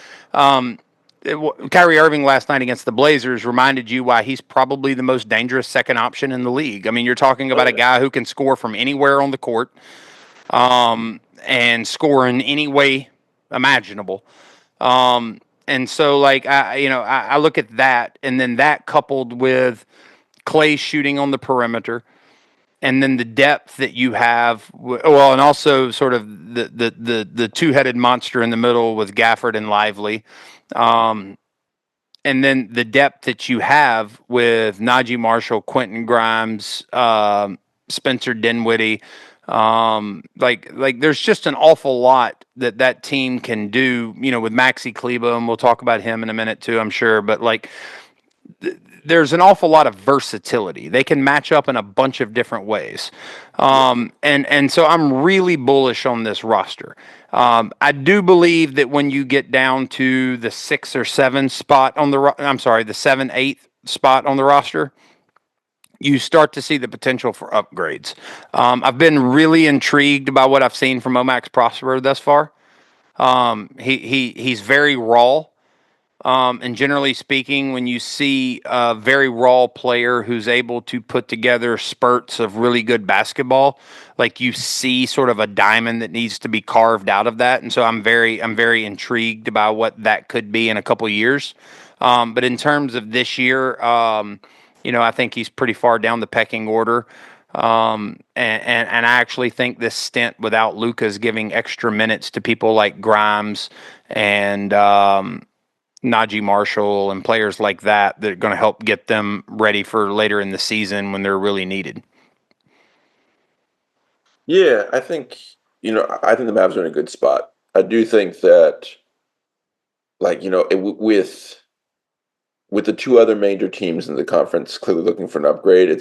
Kyrie Irving last night against the Blazers reminded you why he's probably the most dangerous second option in the league. I mean, you're talking about a guy who can score from anywhere on the court, and score in any way imaginable. And so, like, I look at that, and then that coupled with Clay shooting on the perimeter, and then the depth that you have, and also sort of the two-headed monster in the middle with Gafford and Lively. And then the depth that you have with Najee Marshall, Quentin Grimes, Spencer Dinwiddie, like there's just an awful lot that team can do, with Maxi Kleber, and we'll talk about him in a minute too, I'm sure. But like, there's an awful lot of versatility. They can match up in a bunch of different ways. And so I'm really bullish on this roster. I do believe that when you get down to the 6 or 7 spot on the 7-8 spot on the roster, you start to see the potential for upgrades. I've been really intrigued by what I've seen from Omax Prosper thus far. He's very raw. And generally speaking, when you see a very raw player who's able to put together spurts of really good basketball, like you see sort of a diamond that needs to be carved out of that. And so I'm very intrigued about what that could be in a couple of years. But in terms of this year, I think he's pretty far down the pecking order. And I actually think this stint without Luka is giving extra minutes to people like Grimes and Najee Marshall and players like that that are going to help get them ready for later in the season when they're really needed. Yeah, I think I think the Mavs are in a good spot. I do think that, like with the two other major teams in the conference clearly looking for an upgrade, I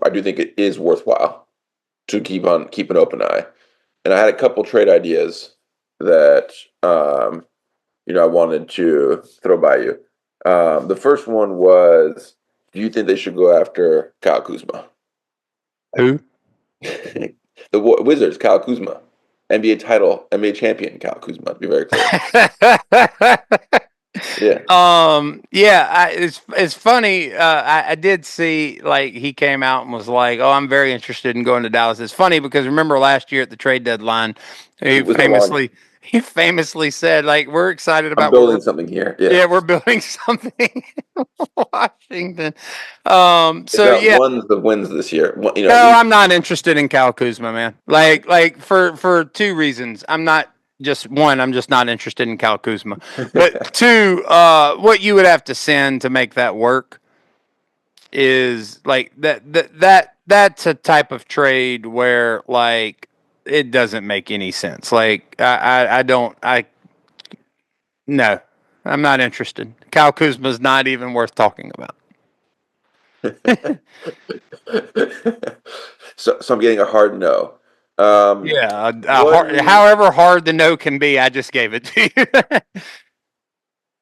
do think it is worthwhile to keep an open eye. And I had a couple trade ideas that I wanted to throw by you. The first one was, do you think they should go after Kyle Kuzma? Who? The Wizards, Kyle Kuzma, NBA champion, Kyle Kuzma. To be very clear. Yeah. It's funny. I did see like he came out and was like, "Oh, I'm very interested in going to Dallas." It's funny because remember last year at the trade deadline, he famously said like, "We're excited I'm about building something here." yeah, we're building something in Washington." They've So got yeah, ones of wins this year. no, I'm not interested in Cal Kuzma, man. Like for two reasons. I'm just not interested in Cal Kuzma. But two, what you would have to send to make that work is like that's a type of trade where like it doesn't make any sense. Like I don't I no, I'm not interested. Cal Kuzma's not even worth talking about. So I'm getting a hard no. Um, Yeah, what do you however hard the no can be, I just gave it to you.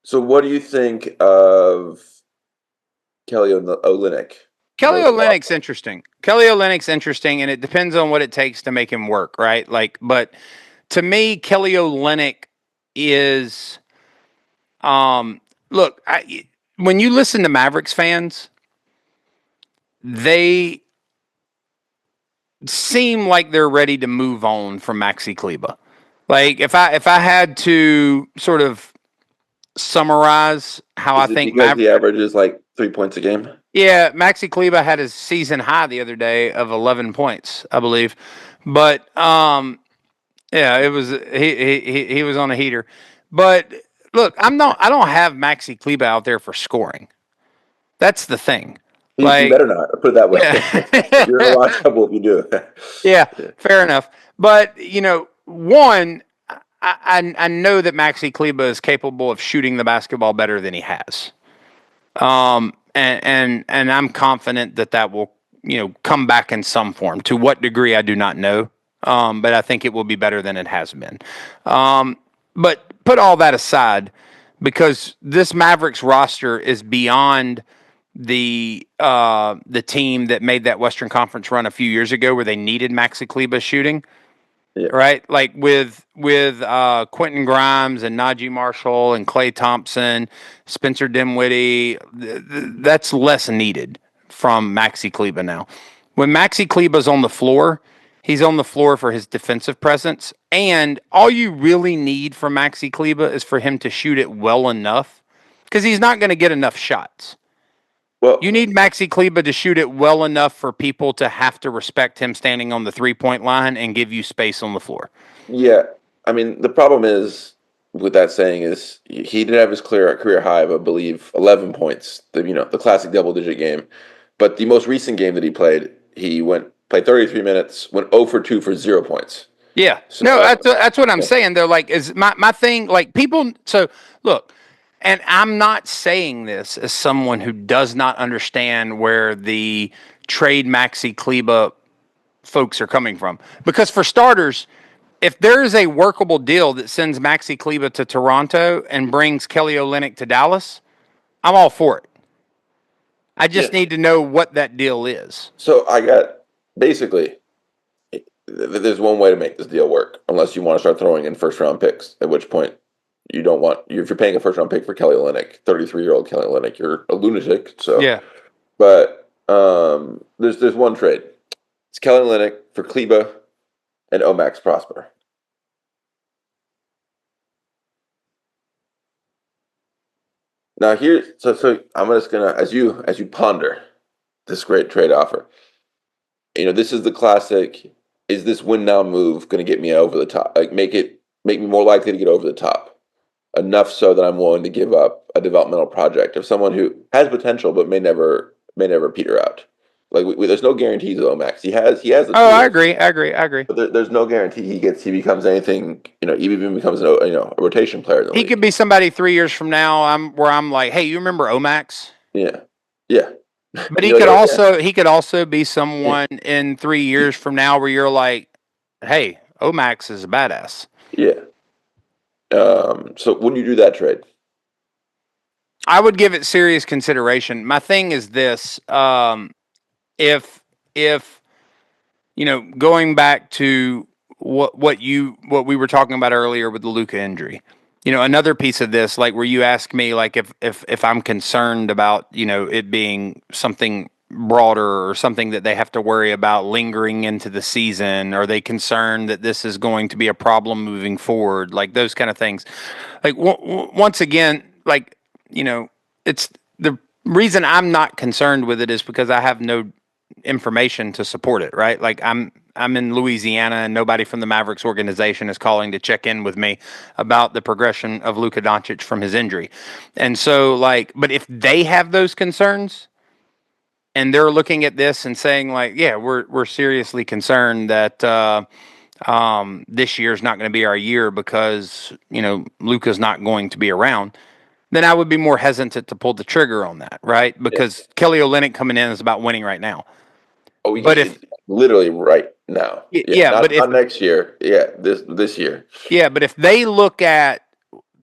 so what do you think of Kelly Olynyk Kelly going to Boston? Olynyk's interesting. Kelly Olynyk's interesting, and it depends on what it takes to make him work, right? Like, but to me, Kelly Olynyk is, look, when you listen to Mavericks fans, they seem like they're ready to move on from Maxi Kleba. Like, if I had to sort of summarize how I Is it think because he averages like 3 points a game? Yeah, Maxi Kleba had his season high the other day of 11 points, I believe. But yeah, it was he was on a heater. But look, I don't have Maxi Kleba out there for scoring. That's the thing. You Like better not put it that way. You're in a yeah. lot of trouble if you do. Yeah, fair enough. But one, I know that Maxi Kleba is capable of shooting the basketball better than he has. And I'm confident that that will, come back in some form. To what degree, I do not know. But I think it will be better than it has been. But put all that aside, because this Mavericks roster is beyond the team that made that Western Conference run a few years ago, where they needed Maxi Kleba shooting, Yeah. right? Like with Quentin Grimes and Najee Marshall and Klay Thompson, Spencer Dinwiddie, that's less needed from Maxi Kleba now. When Maxi Kleba's on the floor, he's on the floor for his defensive presence, and all you really need from Maxi Kleba is for him to shoot it well enough, because he's not going to get enough shots. Well, You need Maxi Kleba to shoot it well enough for people to have to respect him standing on the 3-point line and give you space on the floor. yeah. I mean, the problem is with that saying is he did have his career high of, I believe, 11 points. The classic double digit game. But the most recent game that he played, played 33 minutes, went 0 for 2 for 0 points. Yeah. So No, that's what I'm yeah. saying. They're like, is my thing, like people. So look, and I'm not saying this as someone who does not understand where the trade Maxi Kleba folks are coming from. Because for starters, if there is a workable deal that sends Maxi Kleba to Toronto and brings Kelly Olynyk to Dallas, I'm all for it. I just Yeah. need to know what that deal is. So I got basically there's one way to make this deal work, unless you want to start throwing in first round picks, at which point you don't want if you're paying a first round pick for Kelly Olynyk, 33-year-old Kelly Olynyk, you're a lunatic. So Yeah. but there's one trade. It's Kelly Olynyk for Kleba and Omax Prosper. Now so I'm just gonna as you ponder this great trade offer. this is the classic. Is this win now move going to get me over the top? Like make me more likely to get over the top enough so that I'm willing to give up a developmental project of someone who has potential but may never peter out. Like there's no guarantees though, Max. He has the Oh, I tools, agree. but there's no guarantee he becomes anything. Even becomes a rotation player in the He league. could be somebody 3 years from now. I'm like, hey, you remember Omax? Yeah, yeah. But You're like, oh, yeah. he could also be Yeah. someone in 3 years from now where you're like, hey, Omax is a badass. Yeah. So when you do that trade, I would give it serious consideration. My thing is this: if going back to what we were talking about earlier with the Luka injury, another piece of this, like where you ask me, like if I'm concerned about it being something broader or something that they have to worry about lingering into the season, are they concerned that this is going to be a problem moving forward, like those kind of things. Like once again, like it's the reason I'm not concerned with it is because I have no information to support it, right? Like I'm in Louisiana and nobody from the Mavericks organization is calling to check in with me about the progression of Luka Doncic from his injury. And so but if they have those concerns and they're looking at this and saying like, yeah, we're seriously concerned that this year's not going to be our year because, Luka's not going to be around, then I would be more hesitant to pull the trigger on that, right? yeah. Because Kelly Olynyk coming in is about winning right now. Oh, But if literally right now. Yeah, yeah, but if not next year. Yeah, this year. yeah, but if they look at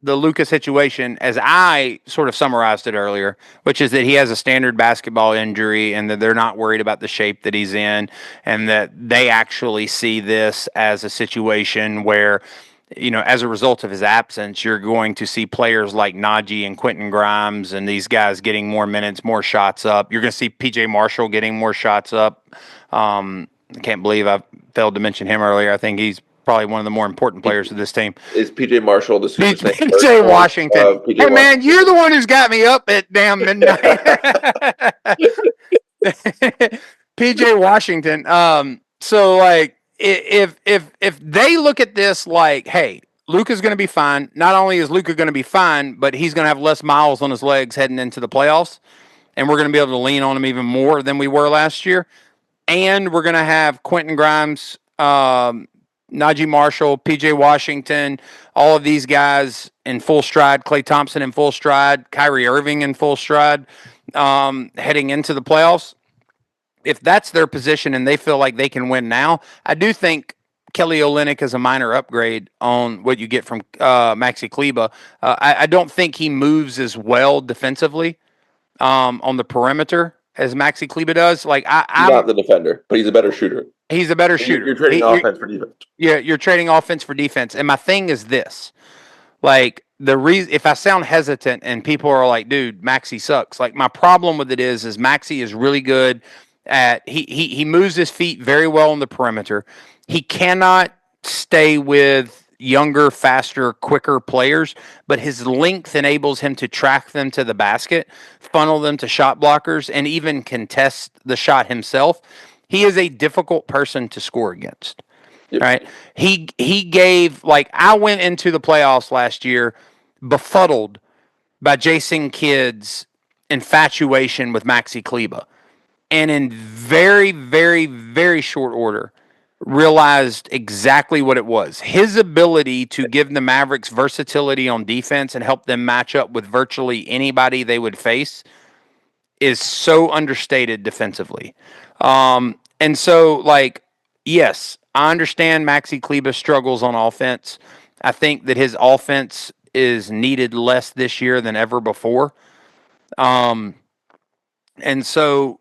the Luka situation as I sort of summarized it earlier, which is that he has a standard basketball injury and that they're not worried about the shape that he's in, and that they actually see this as a situation where, as a result of his absence, you're going to see players like Najee and Quentin Grimes and these guys getting more minutes, more shots up. You're going to see PJ Marshall getting more shots up. I can't believe I failed to mention him earlier. I think he's probably one of the more important players of this team. Is PJ Marshall the Super Saiyan? PJ Washington. PJ Hey, man, Washington. you're the one who's got me up at damn midnight. PJ Washington. So like, if they look at this like, hey, Luka's going to be fine. Not only is Luka going to be fine, but he's going to have less miles on his legs heading into the playoffs, and we're going to be able to lean on him even more than we were last year. And we're going to have Quentin Grimes, Najee Marshall, PJ Washington, all of these guys in full stride, Klay Thompson in full stride, Kyrie Irving in full stride, heading into the playoffs. If that's their position and they feel like they can win now, I do think Kelly Olynyk is a minor upgrade on what you get from Maxi Kleber. I don't think he moves as well defensively on the perimeter as Maxi Kleber does. Like He's not the defender, but he's a better shooter. He's a better shooter. You're trading offense for defense. Yeah, you're trading offense for defense. And my thing is this: like the reason, if I sound hesitant and people are like, "Dude, Maxi sucks," like my problem with it is Maxi is really good at he moves his feet very well on the perimeter. He cannot stay with younger, faster, quicker players, but his length enables him to track them to the basket, funnel them to shot blockers, and even contest the shot himself. He is a difficult person to score against. Yep. Right? He gave, like, I went into the playoffs last year befuddled by Jason Kidd's infatuation with Maxi Kleber. And in very, very, very short order, realized exactly what it was. His ability to give the Mavericks versatility on defense and help them match up with virtually anybody they would face is so understated defensively. And so, like, yes, I understand Maxi Kleber struggles on offense. I think that his offense is needed less this year than ever before. And so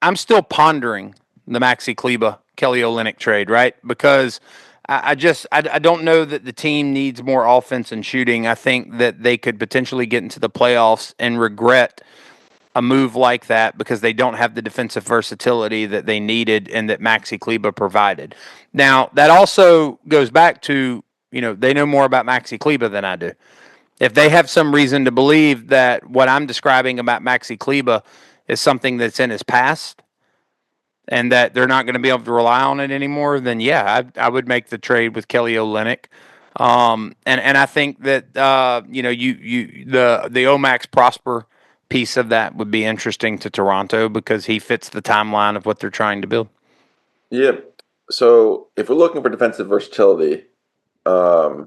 I'm still pondering the Maxi Kleber Kelly Olynyk trade, right? Because I don't know that the team needs more offense and shooting. I think that they could potentially get into the playoffs and regret a move like that because they don't have the defensive versatility that they needed and that Maxi Kleber provided. Now, that also goes back to, they know more about Maxi Kleber than I do. If they have some reason to believe that what I'm describing about Maxi Kleber is something that's in his past, and that they're not going to be able to rely on it anymore, then yeah, I would make the trade with Kelly Olynyk. And I think that the Omax Prosper piece of that would be interesting to Toronto because he fits the timeline of what they're trying to build. Yeah. So if we're looking for defensive versatility, I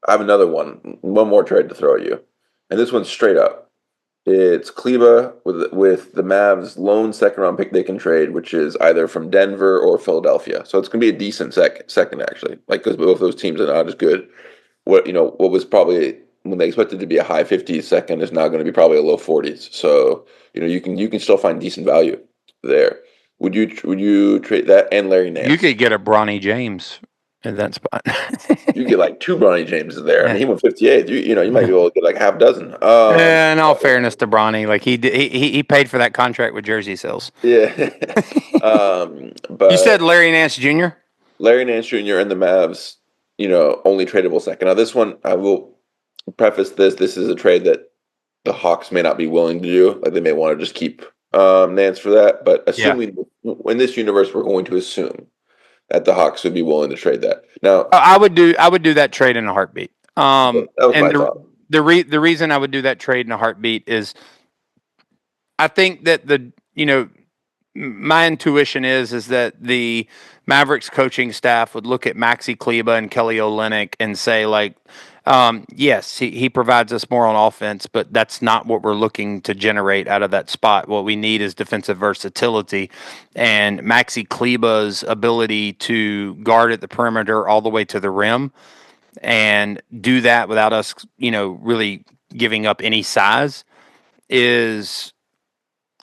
have another one more trade to throw at you, and this one's straight up. It's Kleba with the Mavs' lone second-round pick they can trade, which is either from Denver or Philadelphia. So it's going to be a decent second actually, like because both those teams are not as good. What was probably when they expected to be a high 50s second is now going to be probably a low 40s. So you can still find decent value there. Would you trade that and Larry Nance? You could get a Bronny James in that spot. You get like two Bronny Jameses there. I mean, he went 58th. You might be able to get like half dozen. In all fairness to Bronny, like he paid for that contract with jersey sales. Yeah. But you said Larry Nance Jr.? Larry Nance Jr. and the Mavs, only tradable second. Now this one, I will preface this. This is a trade that the Hawks may not be willing to do. Like they may want to just keep Nance for that. But assuming in this universe, we're going to assume that the Hawks would be willing to trade that. Now, I would do that trade in a heartbeat. That was my thought. The reason I would do that trade in a heartbeat is I think that my intuition is that the Mavericks coaching staff would look at Maxi Kleba and Kelly Olynyk and say, like, yes, he provides us more on offense, but that's not what we're looking to generate out of that spot. What we need is defensive versatility, and Maxi Kleba's ability to guard at the perimeter all the way to the rim and do that without us, really giving up any size is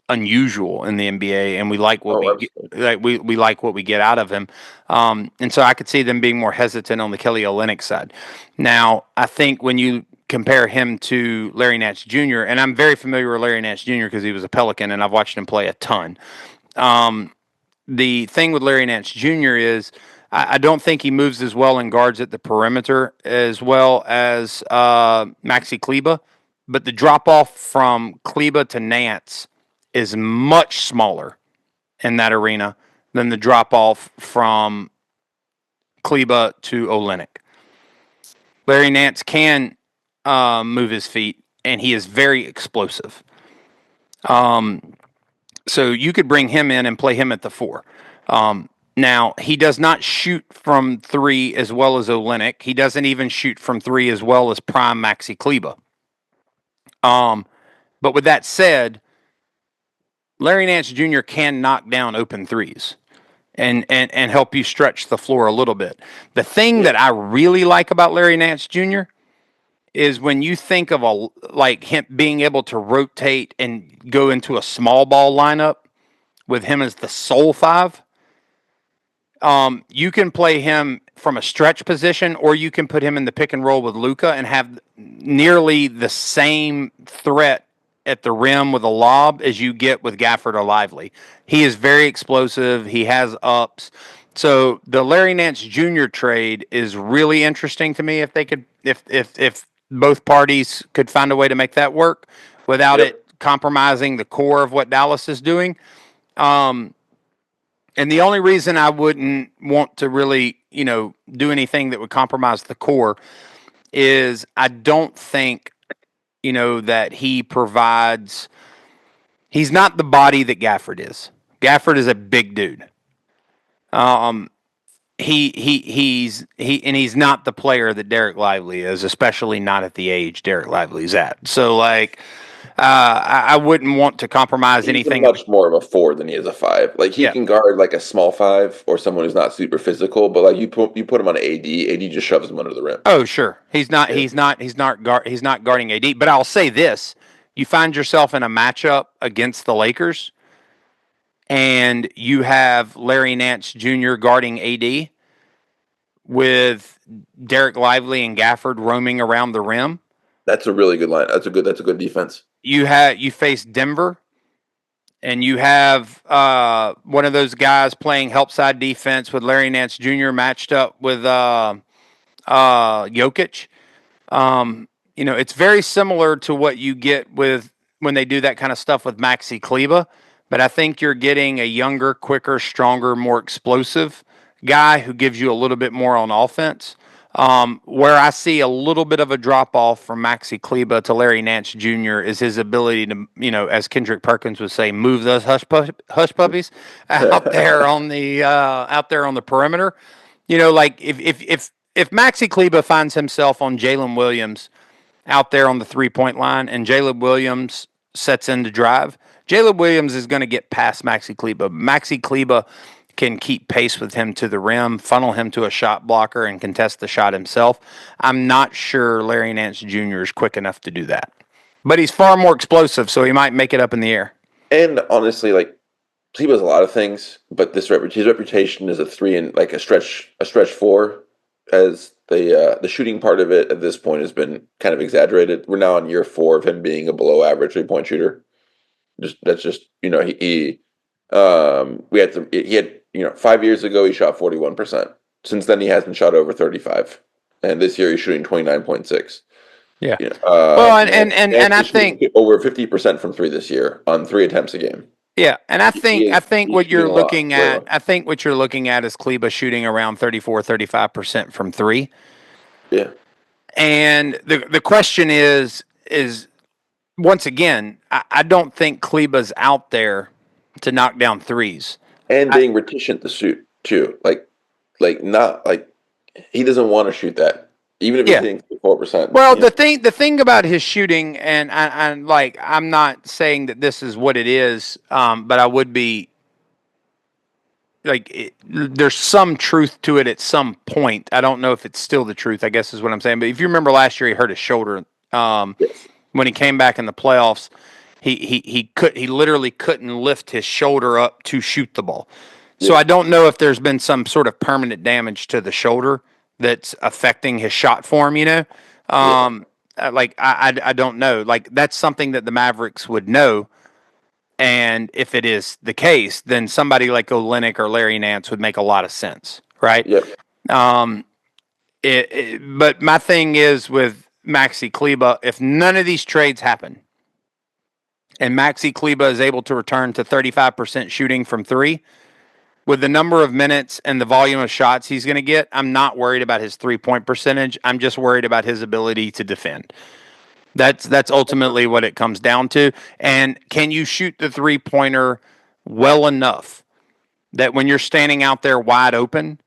unusual in the NBA, and we like what we like what we get out of him. And so I could see them being more hesitant on the Kelly Olynyk side. Now, I think when you compare him to Larry Nance Jr., and I'm very familiar with Larry Nance Jr. because he was a Pelican and I've watched him play a ton. The thing with Larry Nance Jr. is I don't think he moves as well in guards at the perimeter as well as Maxi Kleba, but the drop off from Kleba to Nance is much smaller in that arena than the drop off from Kleba to Olynyk. Larry Nance can move his feet, and he is very explosive. So you could bring him in and play him at the 4. Now, he does not shoot from 3 as well as Olynyk. He doesn't even shoot from 3 as well as prime Maxi Kleba. But with that said, Larry Nance Jr. can knock down open threes and help you stretch the floor a little bit. The thing that I really like about Larry Nance Jr. is when you think of him being able to rotate and go into a small ball lineup with him as the sole 5. You can play him from a stretch position, or you can put him in the pick and roll with Luka and have nearly the same threat at the rim with a lob as you get with Gafford or Lively. He is very explosive. He has ups. So the Larry Nance Jr. trade is really interesting to me if they could, if both parties could find a way to make that work without it compromising the core of what Dallas is doing. And the only reason I wouldn't want to really, do anything that would compromise the core is I don't think, that he provides. He's not the body that Gafford is. Gafford is a big dude. He's not the player that Derek Lively is, especially not at the age Derek Lively's at. So I wouldn't want to compromise anything. He's much more of a 4 than he is a 5. Like he can guard like a small 5 or someone who's not super physical, but like you put him on AD just shoves him under the rim. Oh sure, he's not guarding AD. But I'll say this: you find yourself in a matchup against the Lakers, and you have Larry Nance Jr. guarding AD with Derek Lively and Gafford roaming around the rim. That's a really good line. That's a good defense. You face Denver, and you have one of those guys playing help side defense with Larry Nance Jr. matched up with Jokic. It's very similar to what you get with when they do that kind of stuff with Maxi Kleba, but I think you're getting a younger, quicker, stronger, more explosive guy who gives you a little bit more on offense. Where I see a little bit of a drop off from Maxi Kleba to Larry Nance Jr. is his ability to, as Kendrick Perkins would say, move those hush puppies out there on the perimeter. Like if Maxi Kleba finds himself on Jalen Williams out there on the 3-point line and Jalen Williams sets in to drive, Jalen Williams is going to get past Maxi Kleba. Maxi Kleba can keep pace with him to the rim, funnel him to a shot blocker, and contest the shot himself. I'm not sure Larry Nance Jr. is quick enough to do that. But he's far more explosive, so he might make it up in the air. And honestly, like, he does a lot of things, but his reputation is a 3 and like a stretch 4, as the shooting part of it at this point has been kind of exaggerated. We're now on year 4 of him being a below average 3-point shooter. He had 5 years ago he shot 41%. Since then he hasn't shot over 35, and this year he's shooting 29.6. Yeah. And I think over 50% from 3 this year on 3 attempts a game. Yeah, and I think what you're looking at, is Kleba shooting around 34-35% from 3. Yeah. And the question is once again, I don't think Kleba's out there to knock down threes. And being reticent to shoot too. Like not like he doesn't want to shoot that. Even if he's hitting 4%. Well, the thing about his shooting, and I'm not saying that this is what it is, but I would be like, there's some truth to it at some point. I don't know if it's still the truth, I guess is what I'm saying. But if you remember last year, he hurt his shoulder when he came back in the playoffs. He literally couldn't lift his shoulder up to shoot the ball. So I don't know if there's been some sort of permanent damage to the shoulder that's affecting his shot form, I don't know. Like, that's something that the Mavericks would know. And if it is the case, then somebody like Olynyk or Larry Nance would make a lot of sense, right? Yep. But my thing is with Maxi Kleba, if none of these trades happen and Maxi Kleba is able to return to 35% shooting from 3, with the number of minutes and the volume of shots he's going to get, I'm not worried about his 3-point percentage. I'm just worried about his ability to defend. That's ultimately what it comes down to. And can you shoot the 3-pointer well enough that when you're standing out there wide open,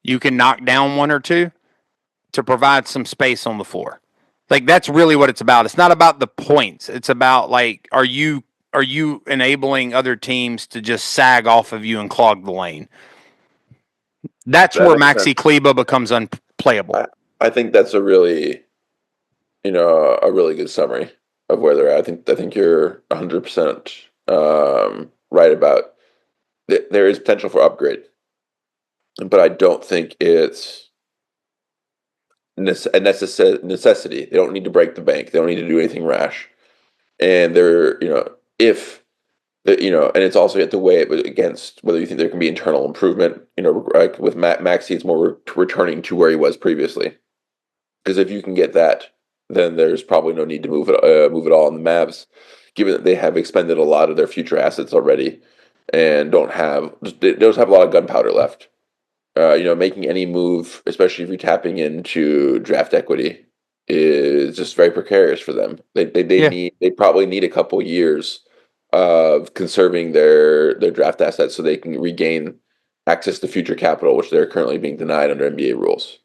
you can knock down 1 or 2 to provide some space on the floor? Like, that's really what it's about. It's not about the points. It's about, like, are you enabling other teams to just sag off of you and clog the lane? That's where Maxi Kleba becomes unplayable. I think that's a really good summary of where they're at. I think you're 100% right about there is potential for upgrade, but I don't think it's a necessity. They don't need to break the bank. They don't need to do anything rash. And they're, and it's also you have to weigh it against whether you think there can be internal improvement. Like with Maxi, it's more returning to where he was previously. Because if you can get that, then there's probably no need to move it all on the Mavs, given that they have expended a lot of their future assets already and don't have a lot of gunpowder left. Making any move, especially if you're tapping into draft equity, is just very precarious for them. They probably need a couple years of conserving their draft assets so they can regain access to future capital, which they're currently being denied under NBA rules.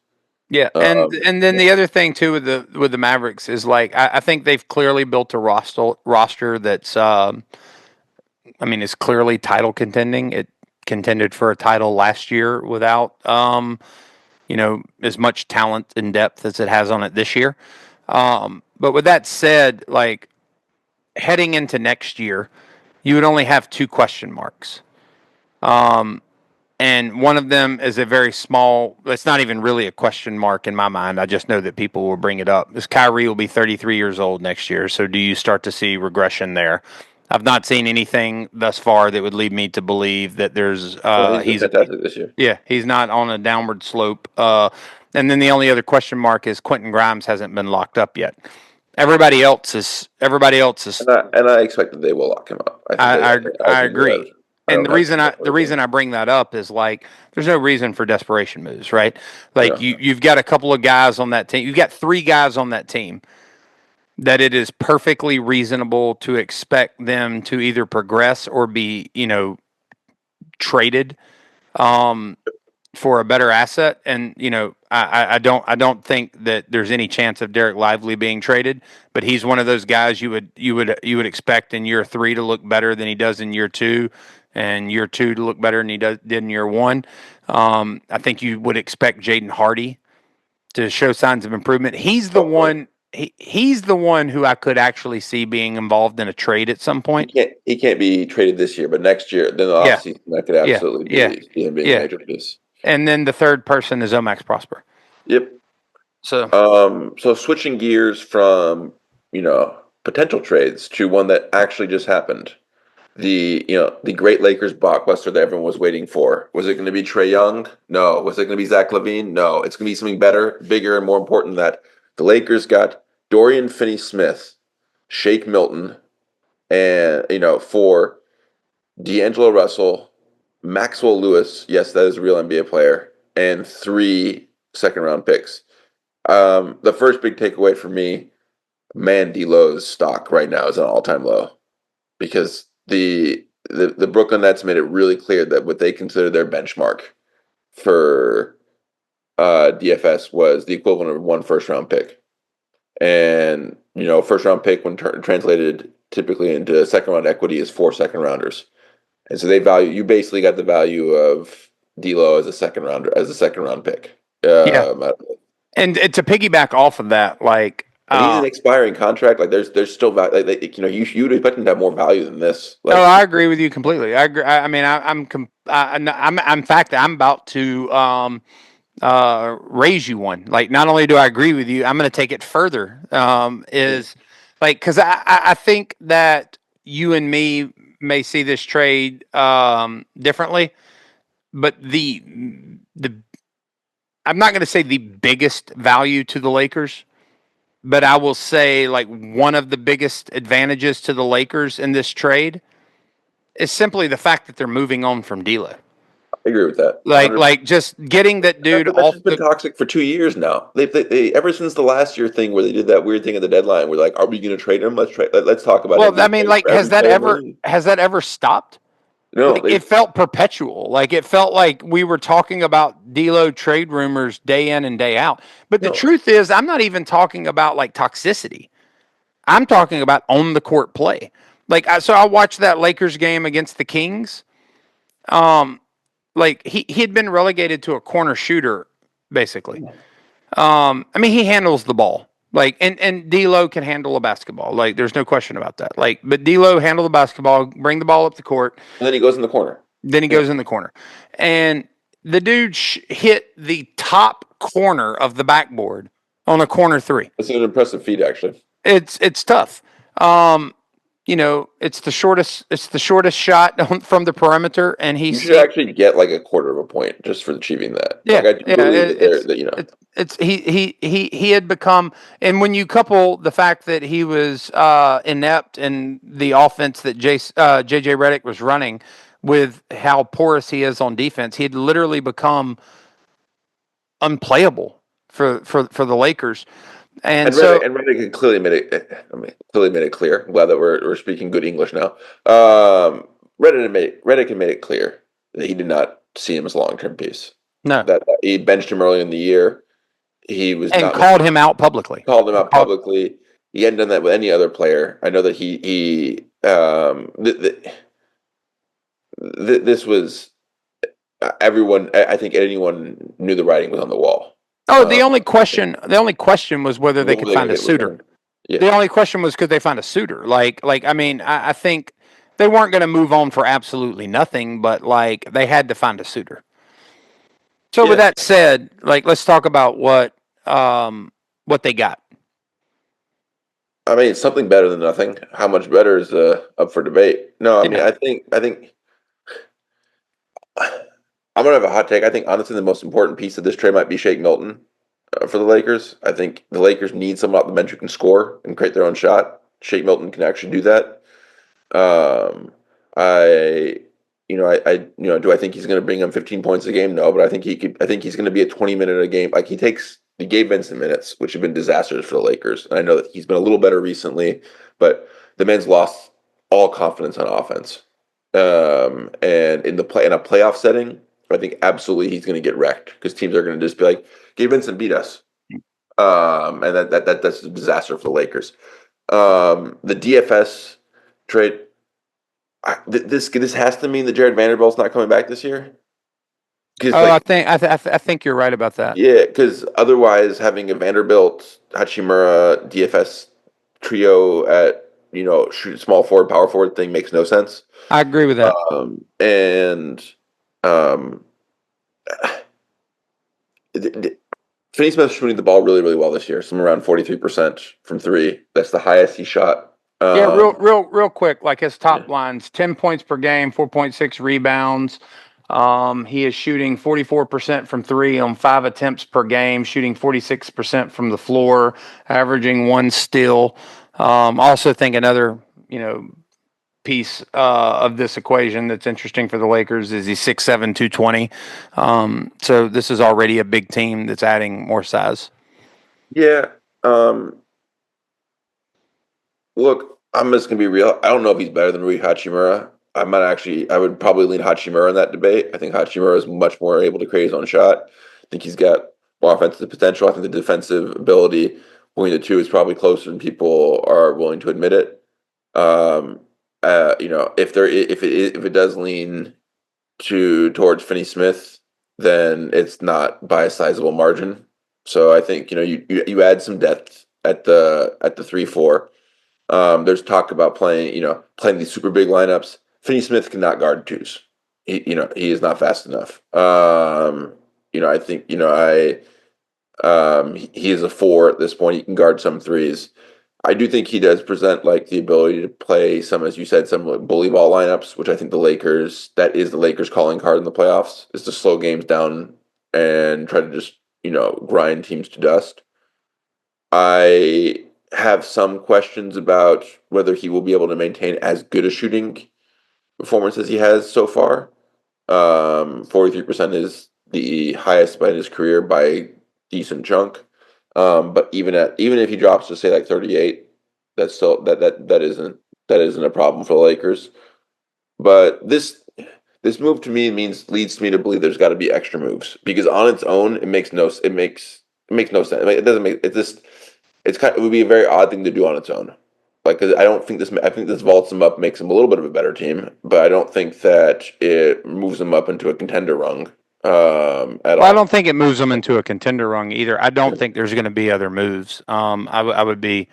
Yeah, and then the other thing too with the Mavericks is, like, I think they've clearly built a roster that's is clearly title contending. It contended for a title last year without as much talent and depth as it has on it this year. But with that said, like, heading into next year, you would only have 2 question marks. And one of them is a very small, it's not even really a question mark in my mind. I just know that people will bring it up. This Kyrie will be 33 years old next year. So do you start to see regression there? I've not seen anything thus far that would lead me to believe that there's he's fantastic this year. Yeah, he's not on a downward slope. And then the only other question mark is Quentin Grimes hasn't been locked up yet. Everybody else is. And I expect that they will lock him up. I think they. I I think they have. agree. I And don't have too much the faith in reason them. I bring that up is like there's no reason for desperation moves, right? Like Yeah, you've got a couple of guys on that team. You've got 3 guys on that team that it is perfectly reasonable to expect them to either progress or be, traded for a better asset. And I don't think that there's any chance of Derek Lively being traded, but he's one of those guys you would expect in year 3 to look better than he does in year 2, and year 2 to look better than he did in year 1. I think you would expect Jaden Hardy to show signs of improvement. He's the hopefully. one. He's the one who I could actually see being involved in a trade at some point. He can't be traded this year, but next year, then the Yeah, offseason, that could yeah, absolutely yeah, be him being a yeah. major piece. And then the third person is Omax Prosper. Yep. So So switching gears from, potential trades to one that actually just happened. The great Lakers blockbuster that everyone was waiting for. Was it going to be Trae Young? No. Was it going to be Zach LaVine? No. It's going to be something better, bigger, and more important than that. The Lakers got Dorian Finney Smith, Shake Milton, and for D'Angelo Russell, Maxwell Lewis. Yes, that is a real NBA player, and 3 second-round picks. The first big takeaway for me, man, D'Lo's stock right now is an all-time low because the Brooklyn Nets made it really clear that what they consider their benchmark for DFS was the equivalent of 1 first-round pick, and first-round pick when translated typically into second-round equity is 4 second-rounders, and so you basically got the value of D'Lo as a second-round pick. yeah, Um, and to piggyback off of that, like And he's an expiring contract. Like there's still value. You would expect him to have more value than this. oh, Like I agree with you completely. I agree. I mean, I'm in fact, I'm about to raise you one. Like, not only do I agree with you, I'm going to take it further. Is like because I think that you and me may see this trade differently, but the I'm not going to say the biggest value to the Lakers, but I will say like one of the biggest advantages to the Lakers in this trade is simply the fact that they're moving on from D'Lo. I agree with that. Like just getting that dude That's off just been the. toxic for 2 years now. They ever since the last year thing where they did that weird thing at the deadline. We're like, are we going to trade him? Let's talk about it. Well, I mean, like, has that ever stopped? No, Like, it felt perpetual. Like, it felt like we were talking about D'Lo trade rumors day in and day out. But the no. truth is, I'm not even talking about like toxicity. I'm talking about on the court play. Like, so I watched that Lakers game against the Kings. Like he had been relegated to a corner shooter, basically. I mean, he handles the ball. Like, and D'Lo can handle a basketball. Like, there's no question about that. Like, but D'Lo handle the basketball, bring the ball up the court. And then he goes in the corner. Then he goes in the corner, and the dude hit the top corner of the backboard on a corner 3. It's an impressive feat, actually. It's tough. It's the shortest shot from the perimeter, and You should actually get like a quarter of a point just for achieving that. Yeah, Like I do believe it's he had become, and when you couple the fact that he was inept in the offense that JJ Redick was running with how porous he is on defense, he had literally become unplayable for the Lakers. And so Redick clearly made it. I mean, clearly made it clear. I'm glad that we're speaking good English now. Redick had made it clear that he did not see him as a long-term piece. no, That he benched him early in the year. He was and not called him out publicly. called him out publicly. He hadn't done that with any other player. I know that this was everyone. I think anyone knew the writing was on the wall. Oh, the only question was whether they could find a suitor. Yeah. The only question was, could they find a suitor? I mean, I think they weren't going to move on for absolutely nothing, but like they had to find a suitor. So with that said, like let's talk about what they got. I mean, it's something better than nothing. How much better is up for debate? No, I mean, I think I'm gonna have a hot take. I think honestly, the most important piece of this trade might be Shake Milton. for the Lakers. I think the Lakers need someone off the bench who can score and create their own shot. Shake Milton can actually do that. Um, I, do I think he's going to bring him 15 points a game? No, but I think he could. I think he's going to be a 20-minute a game. Like he gave Vincent minutes, which have been disasters for the Lakers. And I know that he's been a little better recently, but the man's lost all confidence on offense. And in a playoff setting, I think absolutely he's going to get wrecked because teams are going to just be like, Gabe Vincent beat us. And that's a disaster for the Lakers. The DFS trade. This has to mean that Jared Vanderbilt's not coming back this year. I think you're right about that. Yeah, because otherwise having a Vanderbilt, Hachimura, DFS trio at small forward, power forward thing makes no sense. I agree with that. Finney Smith's shooting the ball really, really well this year. Somewhere around 43% from three. That's the highest he shot. Real quick. Like his top lines: 10 points per game, 4.6 rebounds. He is shooting 44% from three on 5 attempts per game, shooting 46% from the floor, averaging 1 steal. Also think another, piece of this equation that's interesting for the Lakers is he's 6'7", 220. So this is already a big team that's adding more size. Yeah. Look, I'm just gonna be real. I don't know if he's better than Rui Hachimura. I would probably lean Hachimura in that debate. I think Hachimura is much more able to create his own shot. I think he's got more offensive potential. I think the defensive ability between the two is probably closer than people are willing to admit it. If it does lean towards Finney Smith, then it's not by a sizable margin. So I think you add some depth at the 3-4. There's talk about playing these super big lineups. Finney Smith cannot guard twos. He is not fast enough. I think he is a 4 at this point. He can guard some threes. I do think he does present like the ability to play some, as you said, some bully ball lineups, which I think that is the Lakers calling card in the playoffs, is to slow games down and try to just, grind teams to dust. I have some questions about whether he will be able to maintain as good a shooting performance as he has so far. 43% is the highest by his career by a decent chunk. But even if he drops to say like 38, that's still that isn't a problem for the Lakers. But this move to me leads me to believe there's got to be extra moves because on its own it makes no sense. It doesn't make it just it would be a very odd thing to do on its own. Like, 'cause I think this vaults them up, makes them a little bit of a better team, but I don't think that it moves them up into a contender rung. At all. I don't think it moves them into a contender rung either. I don't think there's going to be other moves. I would be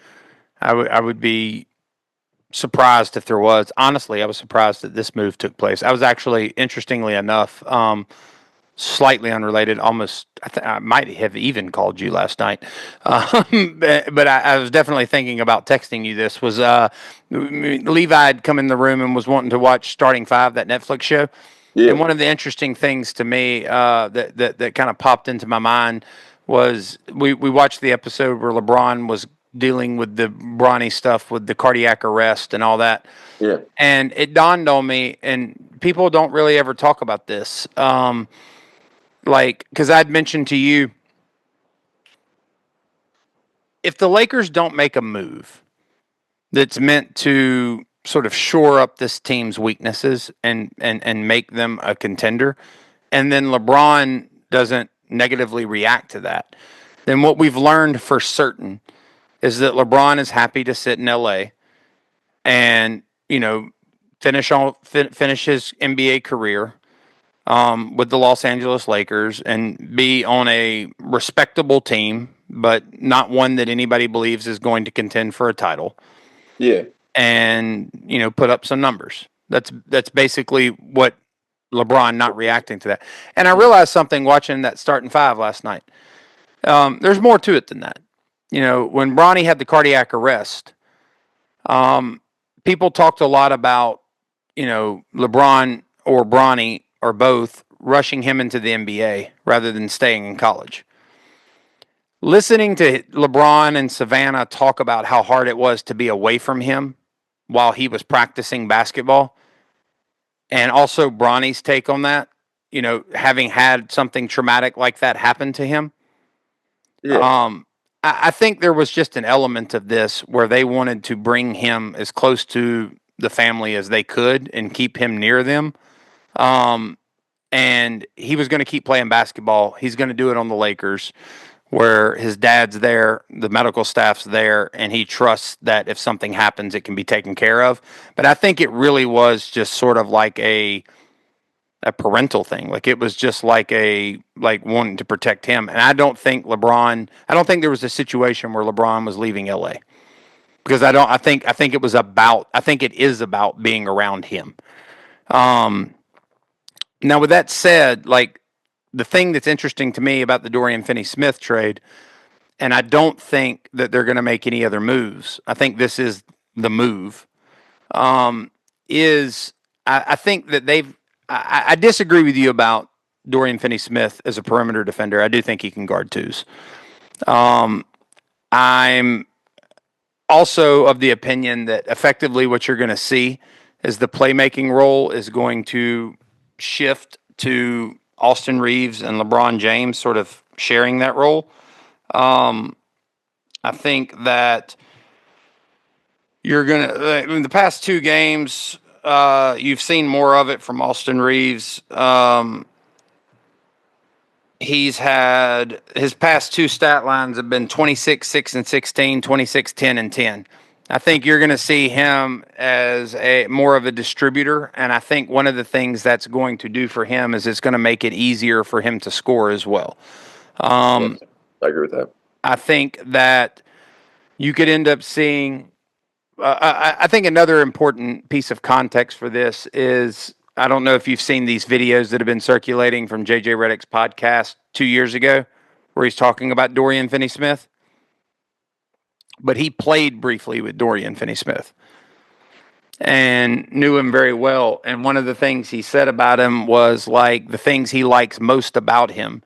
surprised if there was. Honestly, I was surprised that this move took place. I was actually, interestingly enough, slightly unrelated. Almost, I might have even called you last night, but I was definitely thinking about texting you. This was Levi had come in the room and was wanting to watch Starting Five, that Netflix show. Yeah. And one of the interesting things to me that kind of popped into my mind was we watched the episode where LeBron was dealing with the Bronny stuff with the cardiac arrest and all that. Yeah. And it dawned on me, and people don't really ever talk about this. Because I'd mentioned to you, if the Lakers don't make a move that's meant to sort of shore up this team's weaknesses and make them a contender, and then LeBron doesn't negatively react to that, then what we've learned for certain is that LeBron is happy to sit in LA and, finish his NBA career with the Los Angeles Lakers and be on a respectable team, but not one that anybody believes is going to contend for a title. Yeah. And, put up some numbers. That's basically what LeBron not reacting to that. And I realized something watching that Starting Five last night. There's more to it than that. When Bronny had the cardiac arrest, people talked a lot about, LeBron or Bronny or both rushing him into the NBA rather than staying in college. listening to LeBron and Savannah talk about how hard it was to be away from him while he was practicing basketball, and also Bronny's take on that, having had something traumatic like that happen to him. Yeah. I think there was just an element of this where they wanted to bring him as close to the family as they could and keep him near them. And he was going to keep playing basketball. He's going to do it on the Lakers, where his dad's there, the medical staff's there, and he trusts that if something happens, it can be taken care of. But I think it really was just sort of like a parental thing. Like it was just like wanting to protect him. And I don't think there was a situation where LeBron was leaving LA. Because I think it is about being around him. Now with that said, like the thing that's interesting to me about the Dorian Finney Smith trade, and I don't think that they're going to make any other moves. I think this is the move. Is I think that I disagree with you about Dorian Finney Smith as a perimeter defender. I do think he can guard twos. I'm also of the opinion that effectively what you're going to see is the playmaking role is going to shift to Austin Reeves and LeBron James sort of sharing that role. I think that you're going to, in the past two games, you've seen more of it from Austin Reeves. He's had his past two stat lines have been 26, 6, and 16, 26, 10, and 10. I think you're going to see him as more of a distributor, and I think one of the things that's going to do for him is it's going to make it easier for him to score as well. Yes, I agree with that. I think that you could end up seeing. I think another important piece of context for this is I don't know if you've seen these videos that have been circulating from JJ Redick's podcast 2 years ago, where he's talking about Dorian Finney Smith. But he played briefly with Dorian Finney Smith and knew him very well. And one of the things he said about him was like the things he likes most about him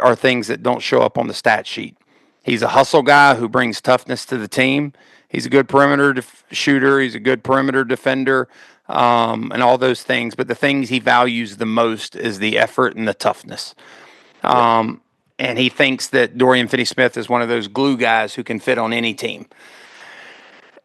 are things that don't show up on the stat sheet. He's a hustle guy who brings toughness to the team. He's a good perimeter shooter. He's a good perimeter defender, and all those things. But the things he values the most is the effort and the toughness. And he thinks that Dorian Finney-Smith is one of those glue guys who can fit on any team.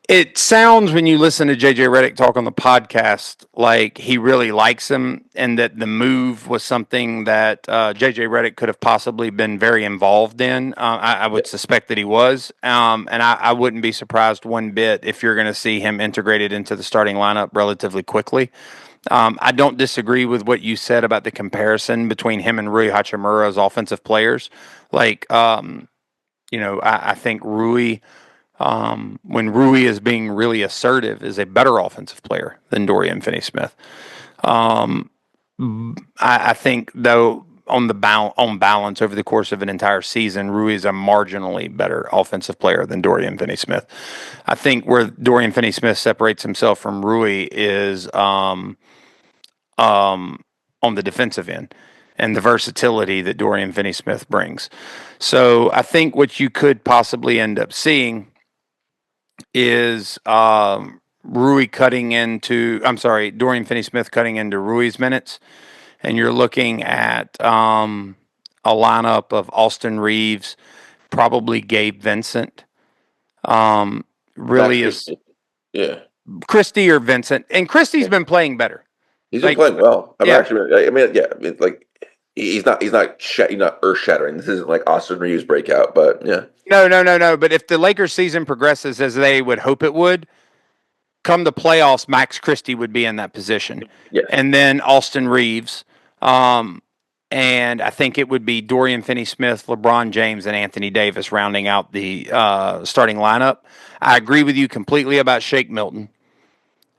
It sounds when you listen to JJ Redick talk on the podcast like he really likes him and that the move was something that JJ Redick could have possibly been very involved in. I would suspect that he was. And I wouldn't be surprised one bit if you're going to see him integrated into the starting lineup relatively quickly. I don't disagree with what you said about the comparison between him and Rui Hachimura as offensive players. Like, I think Rui, when Rui is being really assertive, is a better offensive player than Dorian Finney-Smith. I think, though, on balance over the course of an entire season, Rui is a marginally better offensive player than Dorian Finney-Smith. I think where Dorian Finney-Smith separates himself from Rui is on the defensive end and the versatility that Dorian Finney-Smith brings. So I think what you could possibly end up seeing is Dorian Finney-Smith cutting into Rui's minutes, and you're looking at a lineup of Austin Reeves, probably Gabe Vincent. Christie or Vincent, and Christie's been playing better. He's been playing well. He's not earth shattering. This isn't like Austin Reeves breakout, but yeah. No. But if the Lakers season progresses as they would hope it would, come the playoffs, Max Christie would be in that position. Yes. And then Austin Reeves. And I think it would be Dorian Finney-Smith, LeBron James, and Anthony Davis rounding out the starting lineup. I agree with you completely about Shake Milton.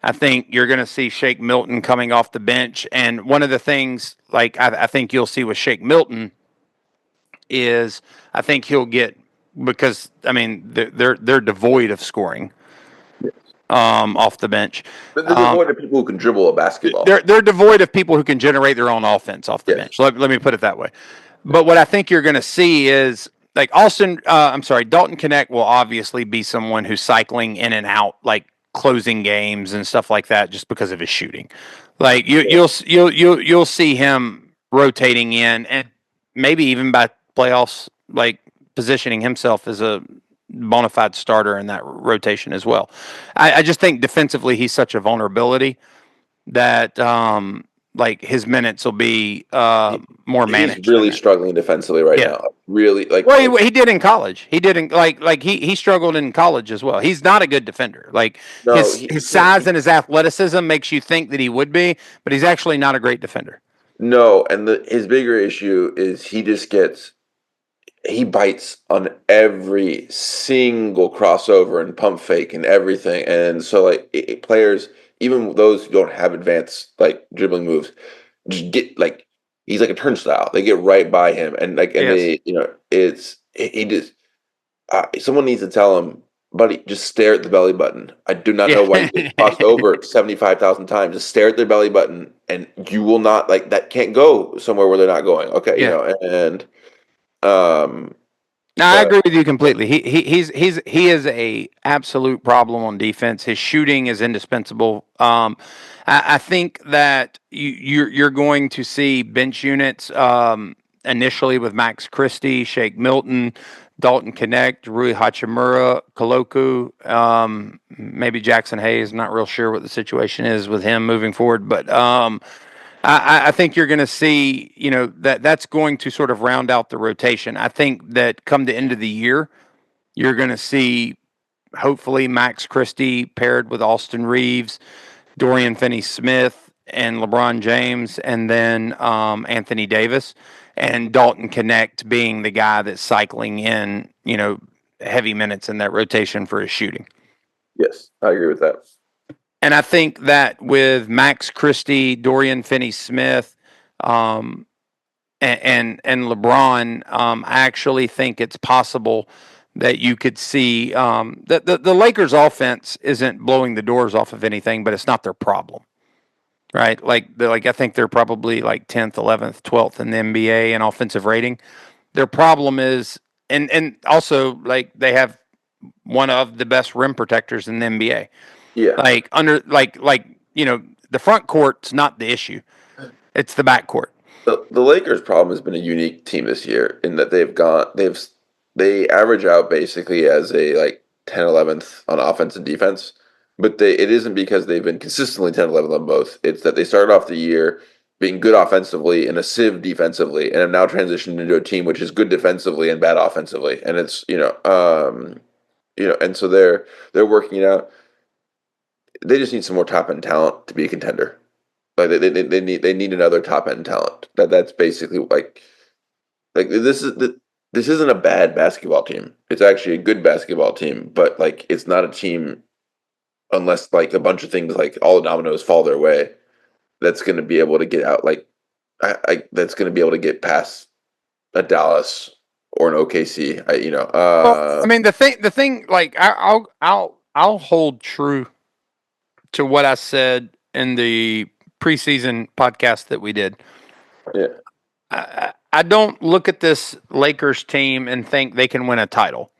I think you're going to see Shake Milton coming off the bench. And one of the things, like I think you'll see with Shake Milton is I think he'll get, because, I mean, they're devoid of scoring off the bench. But they're devoid of people who can dribble a basketball. They're devoid of people who can generate their own offense off the bench. Let me put it that way. But what I think you're going to see is like Dalton Connect will obviously be someone who's cycling in and out, like closing games and stuff like that, just because of his shooting. Like you'll see him rotating in, and maybe even by playoffs, like positioning himself as a bona fide starter in that rotation as well. I just think defensively he's such a vulnerability that like his minutes will be more He's managed. really struggling defensively right Yeah. now. Really, like, Well, he did in college. He did in he struggled in college as well. He's not a good defender. Like no, his size and his athleticism makes you think that he would be, but he's actually not a great defender. no, and his bigger issue is he bites on every single crossover and pump fake and everything, and so like players, even those who don't have advanced like dribbling moves, just get like he's like a turnstile. They get right by him, and like and Yes. they he just someone needs to tell him, buddy, just stare at the belly button. I do not know why you get crossed over 75,000 times. Just stare at their belly button, and you will not like that. Can't go somewhere where they're not going. Okay, Yeah. and um, No, I but agree with you completely. He is a absolute problem on defense. His shooting is indispensable. I think that you're going to see bench units initially with Max Christie, Shake Milton, Dalton Connect, Rui Hachimura, Koloku, maybe Jackson Hayes. Not real sure what the situation is with him moving forward, but I think you're going to see, that's going to sort of round out the rotation. I think that come the end of the year, you're going to see hopefully Max Christie paired with Austin Reeves, Dorian Finney Smith, and LeBron James, and then Anthony Davis, and Dalton Connect being the guy that's cycling in, heavy minutes in that rotation for his shooting. yes, I agree with that. And I think that with Max Christie, Dorian Finney Smith, and LeBron, I actually think it's possible that you could see that the Lakers' offense isn't blowing the doors off of anything, but it's not their problem, right? I think they're probably like 10th, 11th, 12th in the NBA in offensive rating. Their problem is, and also like they have one of the best rim protectors in the NBA. Yeah, The front court's not the issue; it's the back court. the Lakers' problem has been a unique team this year in that they average out basically as a like 10, 11th on offense and defense, but it isn't because they've been consistently 10, 11th on both. It's that they started off the year being good offensively and a sieve defensively, and have now transitioned into a team which is good defensively and bad offensively, and it's and so they're working it out. They just need some more top end talent to be a contender. Like they need another top end talent. That's basically like this isn't a bad basketball team. It's actually a good basketball team, but like it's not a team unless like a bunch of things like all the dominoes fall their way. That's going to be able to get out that's going to be able to get past a Dallas or an OKC. Well, I mean, the thing, like I'll hold true to what I said in the preseason podcast that we did. Yeah. I don't look at this Lakers team and think they can win a title.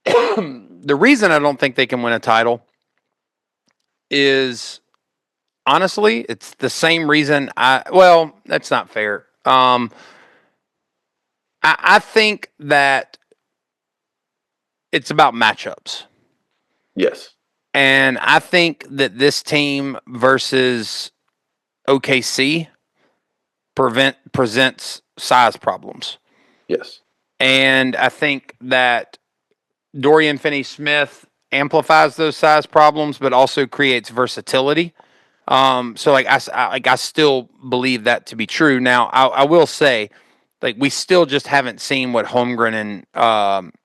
The reason I don't think they can win a title is honestly, it's the same reason well, that's not fair. I think that it's about matchups. Yes. And I think that this team versus OKC presents size problems. Yes. And I think that Dorian Finney Smith amplifies those size problems, but also creates versatility. So I still believe that to be true. Now, I will say, like, we still just haven't seen what Holmgren and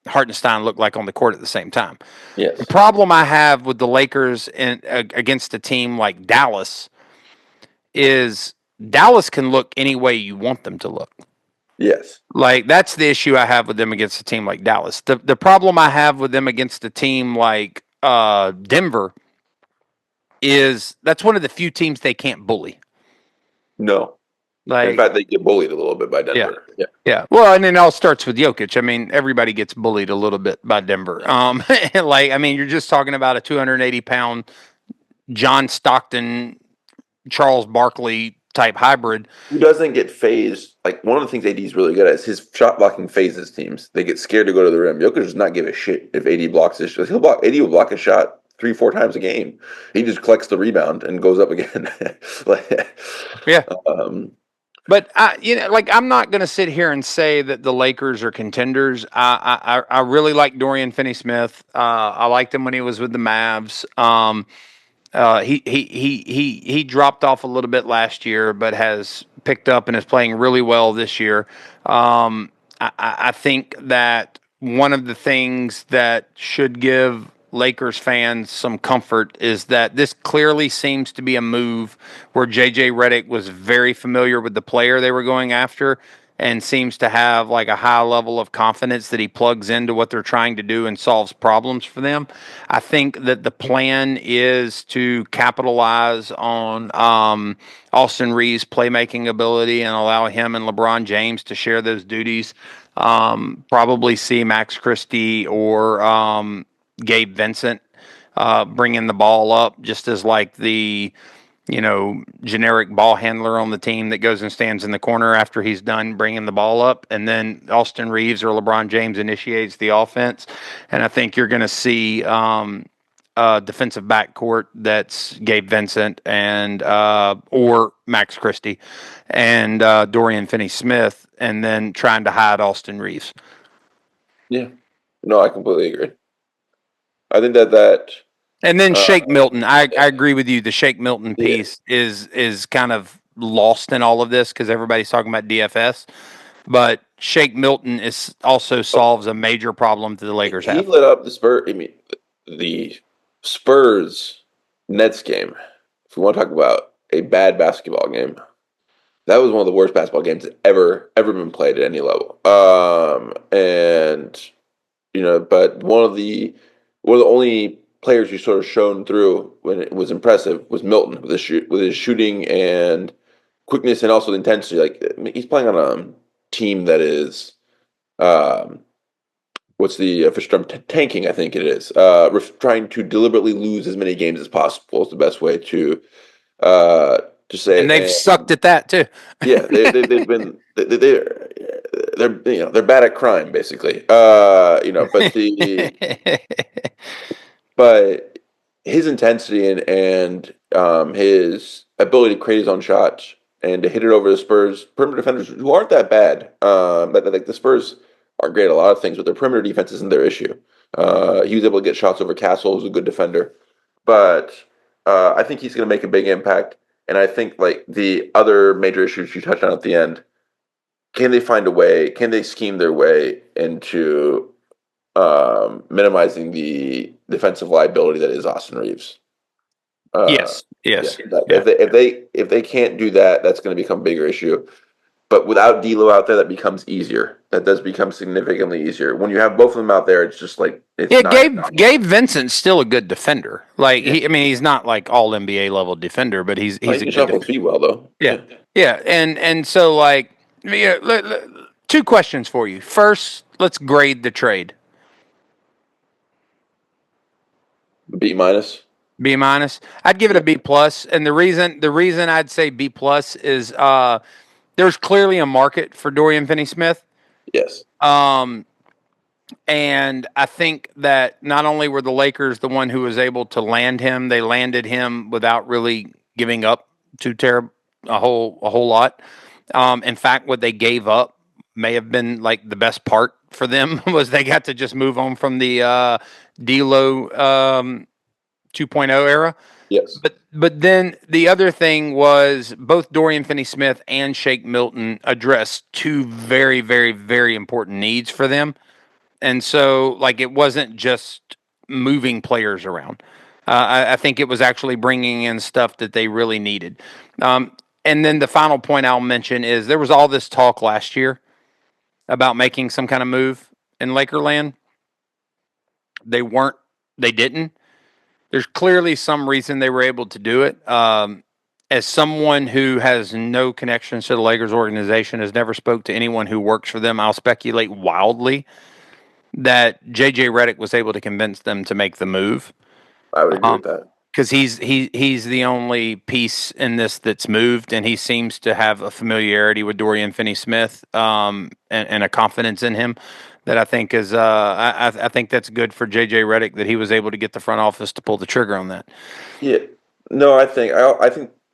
Hartenstein look like on the court at the same time. Yes. The problem I have with the Lakers against a team like Dallas is Dallas can look any way you want them to look. Yes. Like, that's the issue I have with them against a team like Dallas. The problem I have with them against a team like Denver is that's one of the few teams they can't bully. No. In fact, they get bullied a little bit by Denver. Yeah. Yeah. Well, and it all starts with Jokic. I mean, everybody gets bullied a little bit by Denver. You're just talking about a 280-pound John Stockton, Charles Barkley type hybrid. Who doesn't get phased? Like, one of the things AD is really good at is his shot blocking phases teams. They get scared to go to the rim. Jokic does not give a shit if AD blocks his shot. AD will block a shot 3-4 times a game. He just collects the rebound and goes up again. Yeah. But I'm not going to sit here and say that the Lakers are contenders. I really like Dorian Finney Smith. I liked him when he was with the Mavs. He dropped off a little bit last year, but has picked up and is playing really well this year. I think that one of the things that should give Lakers fans some comfort is that this clearly seems to be a move where JJ Redick was very familiar with the player they were going after and seems to have like a high level of confidence that he plugs into what they're trying to do and solves problems for them. I think that the plan is to capitalize on Austin Reeves' playmaking ability and allow him and LeBron James to share those duties. Probably see Max Christie or Gabe Vincent bringing the ball up just as like the generic ball handler on the team that goes and stands in the corner after he's done bringing the ball up. And then Austin Reeves or LeBron James initiates the offense. And I think you're going to see a defensive backcourt that's Gabe Vincent and or Max Christie and Dorian Finney Smith, and then trying to hide Austin Reeves. Yeah. No, I completely agree. I think that and then Shake Milton. I agree with you. The Shake Milton piece is kind of lost in all of this because everybody's talking about DFS. But Shake Milton also solves a major problem that the Lakers have. He lit up the Spurs. I mean, the Spurs Nets game. If we want to talk about a bad basketball game, that was one of the worst basketball games that ever been played at any level. But one of the only players who sort of shone through when it was impressive was Milton with his shooting and quickness and also the intensity. Like, I mean, he's playing on a team that is, what's the official term? Tanking, I think it is. Trying to deliberately lose as many games as possible is the best way to say. And they've sucked at that too. Yeah, they've been they're bad at crime basically. But his intensity and his ability to create his own shots and to hit it over the Spurs perimeter defenders who aren't that bad. But like the Spurs are great at a lot of things, but their perimeter defense isn't their issue. He was able to get shots over Castle, who's a good defender. But I think he's going to make a big impact. And I think like the other major issues you touched on at the end, can they find a way? Can they scheme their way into minimizing the defensive liability that is Austin Reeves? Yes. Yeah. If they can't do that, that's going to become a bigger issue. But without D'Lo out there, that becomes easier. That does become significantly easier. When you have both of them out there, it's just like Gabe Vincent's still a good defender. Like he's not like all NBA level defender, but he's a good defender. Feet well though. Yeah. And so like two questions for you. First, let's grade the trade. B minus. B minus. I'd give it a B plus, and the reason I'd say B plus is there's clearly a market for Dorian Finney Smith. Yes. And I think that not only were the Lakers the one who was able to land him, they landed him without really giving up a whole lot. In fact, what they gave up may have been like the best part for them was they got to just move on from the D'Lo 2.0 era. Yes. But then the other thing was both Dorian Finney-Smith and Shake Milton addressed two very, very, very important needs for them. And so, like, it wasn't just moving players around. I think it was actually bringing in stuff that they really needed. And then the final point I'll mention is there was all this talk last year about making some kind of move in Lakerland. They didn't. There's clearly some reason they were able to do it. as someone who has no connections to the Lakers organization, has never spoke to anyone who works for them, I'll speculate wildly that JJ Redick was able to convince them to make the move. I would agree with that. Because he's the only piece in this that's moved, and he seems to have a familiarity with Dorian Finney Smith, and a confidence in him that I think is I think that's good for JJ Redick that he was able to get the front office to pull the trigger on that. Yeah. No, I think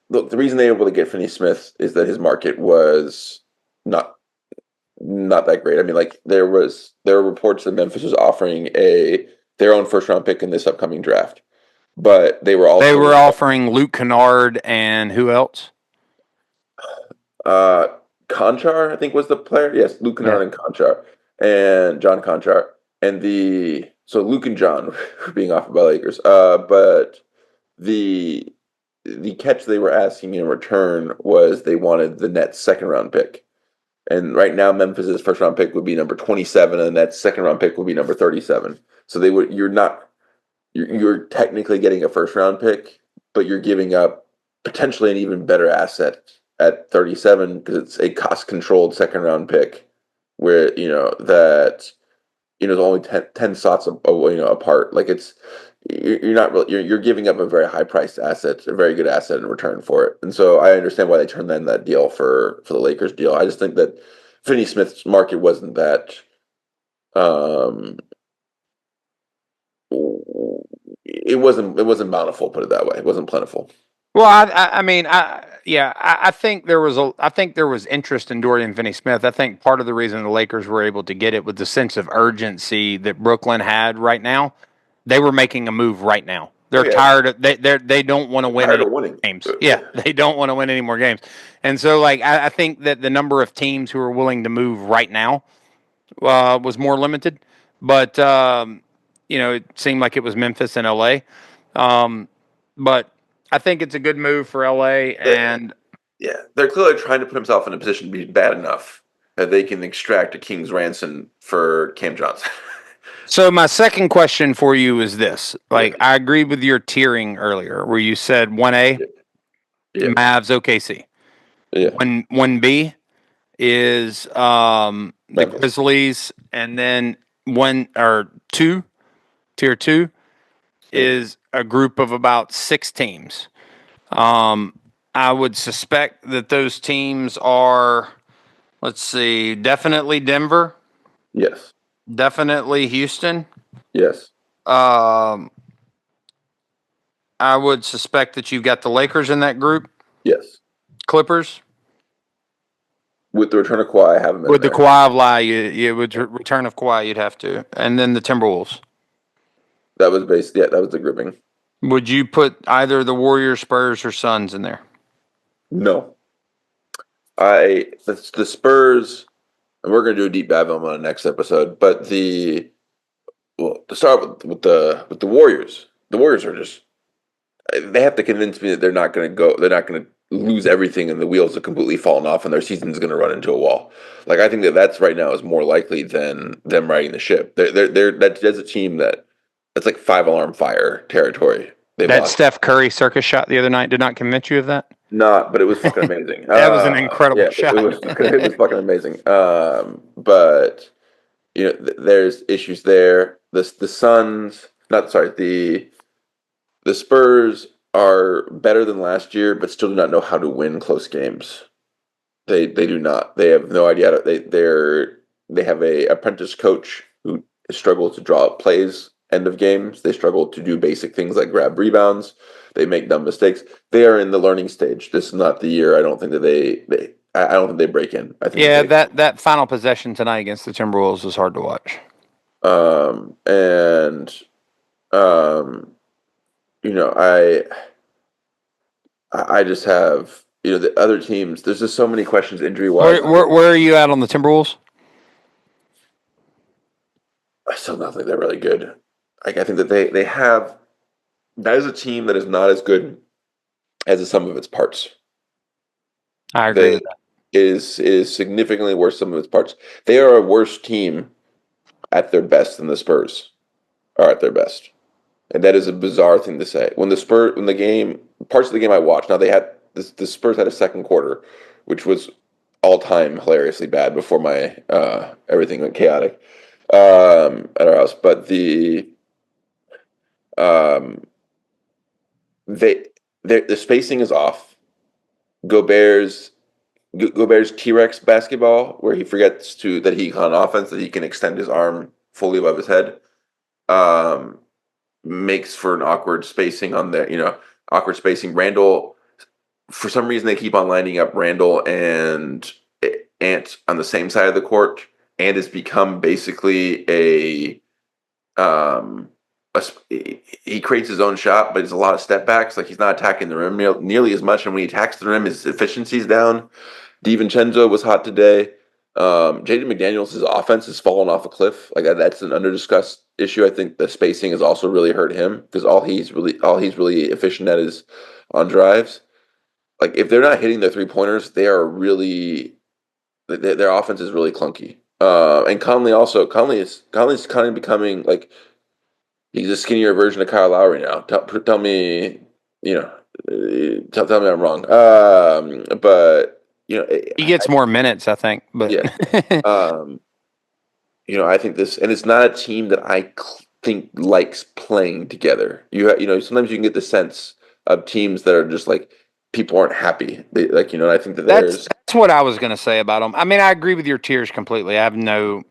look, the reason they were able to get Finney Smith is that his market was not not that great. I mean, like there were reports that Memphis was offering their own first round pick in this upcoming draft, but they were They also were offering Luke Kennard and who else? uh Conchar, I think was the player. Yes, Luke Kennard and Conchar and John Conchar and Luke and John were being offered by Lakers. But the catch they were asking in return was they wanted the Nets second round pick. And right now, Memphis's first round pick would be number 27, and that second round pick would be number 37. So you're technically getting a first round pick, but you're giving up potentially an even better asset at 37 because it's a cost controlled second round pick where, it's only 10 slots apart. Like you're not really, you're giving up a very high priced asset, a very good asset in return for it. And so I understand why they turned in that deal for the Lakers deal. I just think that Finney Smith's market wasn't that it wasn't bountiful, put it that way. It wasn't plentiful. Well, I think there was interest in Dorian Finney-Smith. I think part of the reason the Lakers were able to get it was the sense of urgency that Brooklyn had right now. They were making a move right now. They're tired of they don't want to win any more games. Yeah, they don't want to win any more games. And so like I think that the number of teams who are willing to move right now was more limited. But it seemed like it was Memphis and LA. But I think it's a good move for LA, and they're clearly trying to put himself in a position to be bad enough that they can extract a king's ransom for Cam Johnson. So my second question for you is this: like, I agreed with your tiering earlier, where you said 1A, Mavs, OKC. Yeah. 1B is the Grizzlies, and then tier 2 is a group of about 6 teams. I would suspect that those teams are, let's see, definitely Denver. Yes. Definitely Houston. Yes. I would suspect that you've got the Lakers in that group. Yes. Clippers. With the return of Kawhi, I have them in With there. the Kawhi, with return of Kawhi, you'd have to. And then the Timberwolves. That was that was the grouping. Would you put either the Warriors, Spurs, or Suns in there? No. The Spurs, and we're going to do a deep dive on the next episode, but to start with the Warriors. The Warriors are just, they have to convince me that they're not going to lose everything and the wheels have completely fallen off and their season's going to run into a wall. Like, I think that's right now is more likely than them riding the ship. That's a team that's like 5-alarm fire territory. That Steph Curry circus shot the other night did not convince you of that? No, but it was fucking amazing. That was an incredible shot. It was fucking amazing. But there's issues there. The Suns, the Spurs are better than last year, but still do not know how to win close games. They do not. They have no idea. They have a apprentice coach who struggles to draw up plays end of games. They struggle to do basic things like grab rebounds. They make dumb mistakes. They are in the learning stage. This is not the year. I don't think that I don't think they break in. I think that final possession tonight against the Timberwolves was hard to watch. I just have the other teams. There's just so many questions injury wise. Where are you at on the Timberwolves? I still don't think they're really good. Like, I think that they have. That is a team that is not as good as the sum of its parts. I agree with that. Is significantly worse sum of its parts. They are a worse team at their best than the Spurs are at their best. And that is a bizarre thing to say. When the parts of the game I watched, now they had the Spurs had a second quarter, which was all time hilariously bad before my everything went chaotic at our house. But um, the spacing is off. Gobert's T-Rex basketball, where he forgets that he on offense that he can extend his arm fully above his head, makes for an awkward spacing on awkward spacing. Randall, for some reason, they keep on lining up Randall and Ant on the same side of the court, and has become basically he creates his own shot, but it's a lot of step backs. Like, he's not attacking the rim nearly as much, and when he attacks the rim, his efficiency's down. DiVincenzo was hot today. Jaden McDaniels' offense has fallen off a cliff. Like, that's an under-discussed issue. I think the spacing has also really hurt him, because all he's really efficient at is on drives. Like, if they're not hitting their 3-pointers, they are really their offense is really clunky. And Conley's kind of becoming like, he's a skinnier version of Kyle Lowry now. Tell me, tell me I'm wrong. But he gets more minutes, I think. But yeah, I think this, and it's not a team that I think likes playing together. Sometimes you can get the sense of teams that are just like, people aren't happy. And I think that that's what I was going to say about them. I mean, I agree with your tiers completely. I have no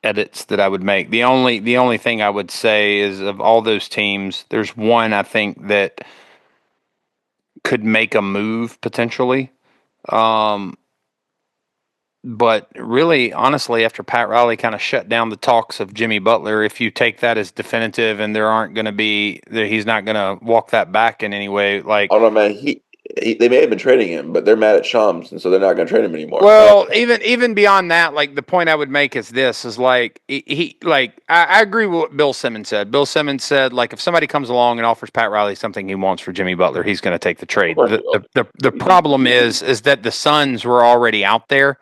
edits that I would make. The only thing I would say is, of all those teams, there's one I think that could make a move potentially. But really, honestly, after Pat Riley kind of shut down the talks of Jimmy Butler, if you take that as definitive and he's not going to walk that back in any way. Like, I don't know, man. They may have been trading him, but they're mad at Shams, and so they're not going to trade him anymore. Well, even beyond that, like, the point I would make is this: is like, I agree with what Bill Simmons said. Bill Simmons said, like, if somebody comes along and offers Pat Riley something he wants for Jimmy Butler, he's going to take the trade. The problem is that the Suns were already out there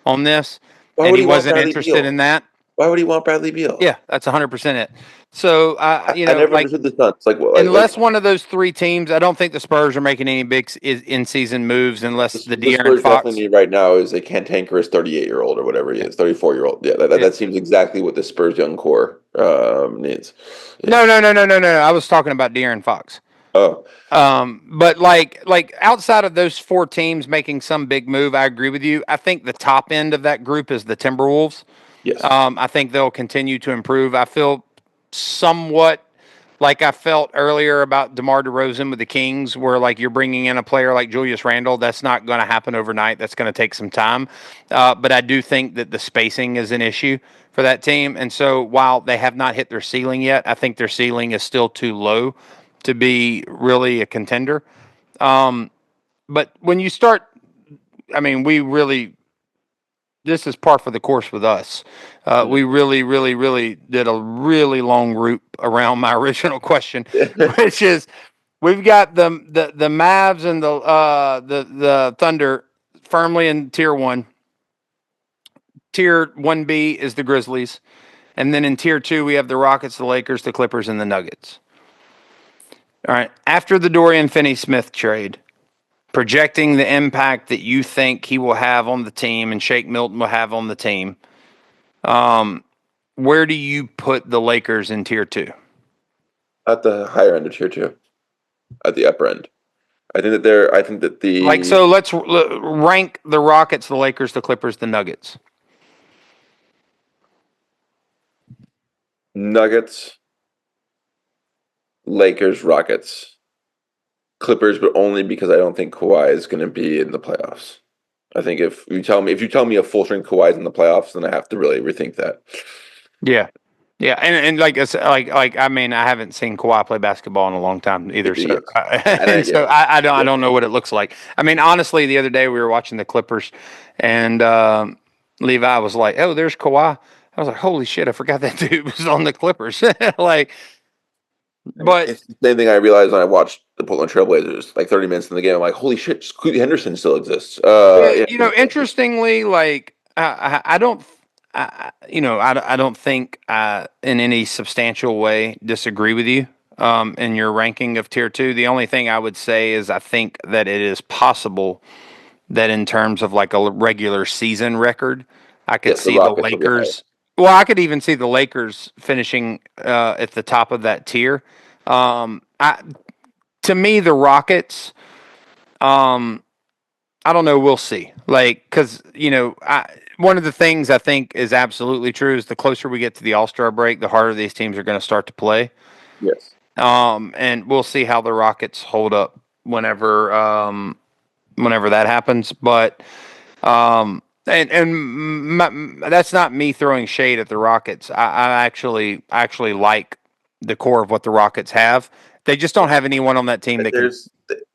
on this, and he wasn't interested in that. Why would he want Bradley Beal? Yeah, that's 100% it. So, I never understood the Suns. Unless one of those three teams, I don't think the Spurs are making any big in-season moves unless the De'Aaron Fox. Definitely need right now is a cantankerous 38-year-old or whatever he is, 34-year-old. Yeah, that seems exactly what the Spurs young core needs. Yeah. No. I was talking about De'Aaron Fox. Oh. But like outside of those four teams making some big move, I agree with you. I think the top end of that group is the Timberwolves. Yes. I think they'll continue to improve. I feel somewhat like I felt earlier about DeMar DeRozan with the Kings, where, like, you're bringing in a player like Julius Randle. That's not going to happen overnight. That's going to take some time. But I do think that the spacing is an issue for that team. And so while they have not hit their ceiling yet, I think their ceiling is still too low to be really a contender. But when you start, I mean, this is par for the course with us. We really did a really long route around my original question, which is, we've got the Mavs and the Thunder firmly in tier 1. Tier 1B is the Grizzlies, and then in tier 2 we have the Rockets, the Lakers, the Clippers, and the Nuggets. All right, after the Dorian Finney Smith trade, projecting the impact that you think he will have on the team and Shake Milton will have on the team, where do you put the Lakers in tier 2? At the higher end of tier 2, at the upper end. I think that so let's rank the Rockets, the Lakers, the Clippers, the Nuggets. Nuggets, Lakers, Rockets, Clippers, but only because I don't think Kawhi is going to be in the playoffs. I think if you tell me a full strength Kawhi is in the playoffs, then I have to really rethink that. Yeah, and like it's like I mean, I haven't seen Kawhi play basketball in a long time either. So, I don't know what it looks like. I mean, honestly, the other day we were watching the Clippers, and Levi was like, "Oh, there's Kawhi." I was like, "Holy shit! I forgot that dude was on the Clippers." But it's the same thing I realized when I watched the Portland Trailblazers, like 30 minutes in the game. I'm like, "Holy shit! Scoot Henderson still exists." Interestingly, like I don't think in any substantial way disagree with you. in your ranking of tier 2. The only thing I would say is I think that it is possible that in terms of like a regular season record, I could Yes, the see the Rockets will be higher. Lakers. Well, I could even see the Lakers finishing at the top of that tier. To me, the Rockets. I don't know. We'll see. Like, because one of the things I think is absolutely true is the closer we get to the All-Star break, the harder these teams are going to start to play. Yes. And we'll see how the Rockets hold up whenever that happens. But that's not me throwing shade at the Rockets. I actually like the core of what the Rockets have. They just don't have anyone on that team that can.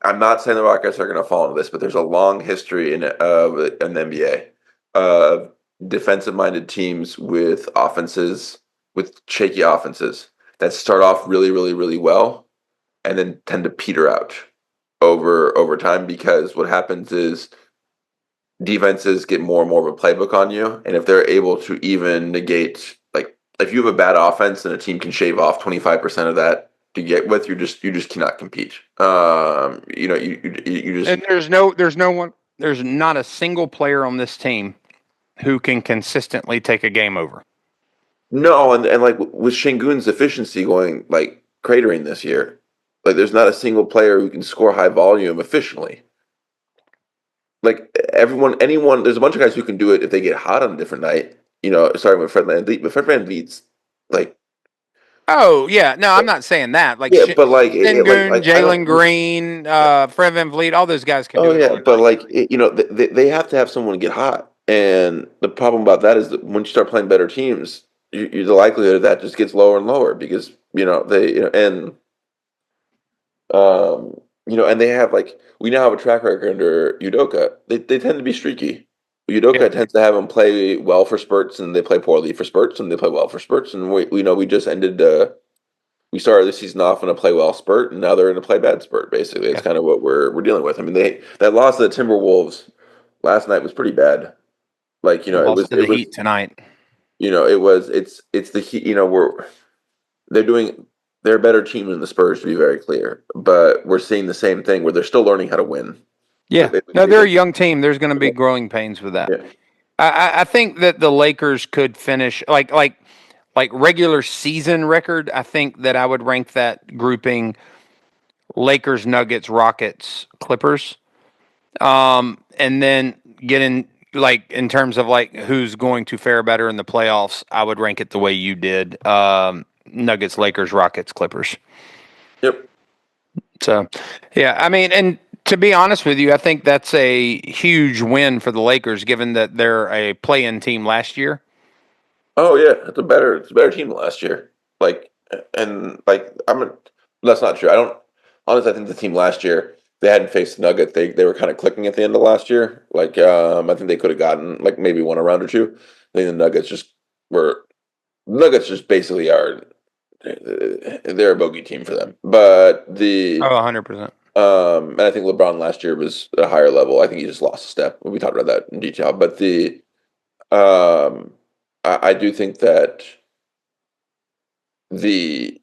I'm not saying the Rockets are going to fall into this, but there's a long history in an NBA of defensive-minded teams with shaky offenses that start off really, really, really well, and then tend to peter out over time because what happens is defenses get more and more of a playbook on you, and if they're able to even negate, like if you have a bad offense and a team can shave off 25% of that to get with, you just cannot compete. You just And there's not a single player on this team who can consistently take a game over. no, and like with Şengün's efficiency going like cratering this year, like there's not a single player who can score high volume efficiently. Like anyone, there's a bunch of guys who can do it if they get hot on a different night. Starting with Fred VanVleet, but Fred VanVleet's like, Oh yeah, no, I'm not saying that. Like yeah, but like, Sengun, I Jalen don't. Green, Fred VanVleet, all those guys can Oh do it yeah, on a but night. like, they have to have someone get hot, and the problem about that is that when you start playing better teams, the likelihood of that just gets lower and lower because they and they have like we now have a track record under Udoka. They tend to be streaky. Yeah, Udoka tends to have them play well for spurts, and they play poorly for spurts, and they play well for spurts. And we just ended. We started the season off in a play well spurt, and now they're in a play bad spurt. Basically, it's yeah. kind of what we're dealing with. I mean, that loss to the Timberwolves last night was pretty bad. Like We lost to the Heat tonight. it's the Heat. They're doing they're a better team than the Spurs, to be very clear. But we're seeing the same thing where they're still learning how to win. Yeah, no, they're a young team. There's going to be growing pains with that. Yeah. I think that the Lakers could finish like regular season record. I think that I would rank that grouping Lakers, Nuggets, Rockets, Clippers. And then get in like in terms of like who's going to fare better in the playoffs, I would rank it the way you did. Nuggets, Lakers, Rockets, Clippers. Yep. So, yeah, I mean, and to be honest with you, I think that's a huge win for the Lakers, given that they're a play-in team last year. Oh yeah, it's a better team than last year. Like and like that's not true. I don't honestly I think the team last year they hadn't faced the Nuggets. They were kind of clicking at the end of last year. Like I think they could have gotten like maybe won a round or two. I think the Nuggets just basically are they're a bogey team for them. But Oh, 100%. and I think LeBron last year was a higher level. I think he just lost a step. We talked about that in detail. But um I do think that the,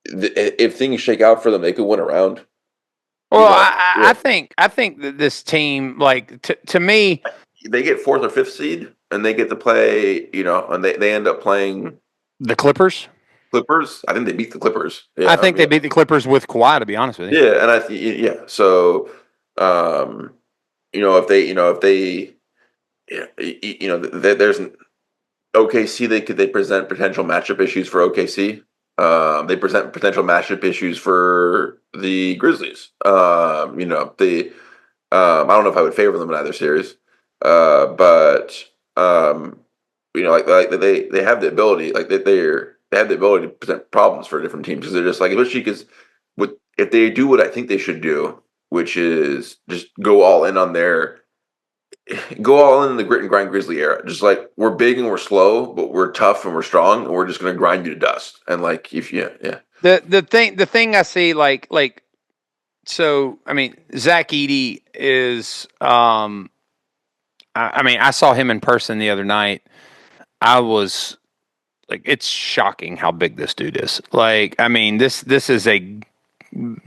if things shake out for them, they could win a round. Well, Yeah. I think that this team, like to me, They get fourth or fifth seed, and they get to play. And they end up playing the Clippers. Clippers. I think they beat the Clippers. I Yeah, think they beat the Clippers with Kawhi. To be honest with you. yeah, and I think yeah. So, um, if they, yeah, there's an OKC. They present potential matchup issues for OKC. They present potential matchup issues for the Grizzlies. I don't know if I would favor them in either series, but like they have the ability, like they have the ability to present problems for different teams because they're just like, especially because if they do what I think they should do, which is just go all in the grit and grind Grizzly era. Just like we're big and we're slow, but we're tough and we're strong, and we're just gonna grind you to dust. And like if yeah. The thing I see so I mean Zach Edey is I mean I saw him in person the other night. I was Like, it's shocking how big this dude is. Like, I mean, this is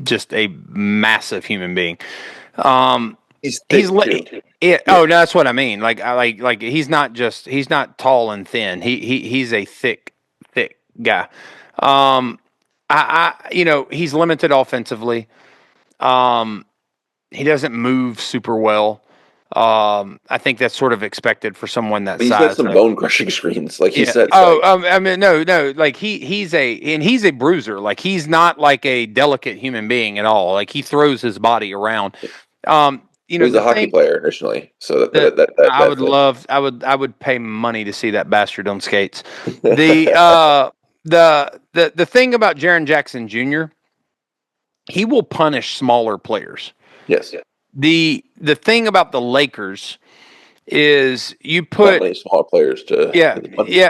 just a massive human being. He's thick, too. Yeah. Oh, no, that's what I mean. Like, he's not tall and thin. He's a thick guy. He's limited offensively. He doesn't move super well. I think that's sort of expected for someone that But he's size. got some bone crushing screens, like he said. I mean, no, like he's a bruiser. Like, he's not like a delicate human being at all. Like, he throws his body around. He's a hockey player initially, so I would pay money to see that bastard on skates. The thing about Jaren Jackson Jr., he will punish smaller players. Yes. The thing about the Lakers is you put many small players to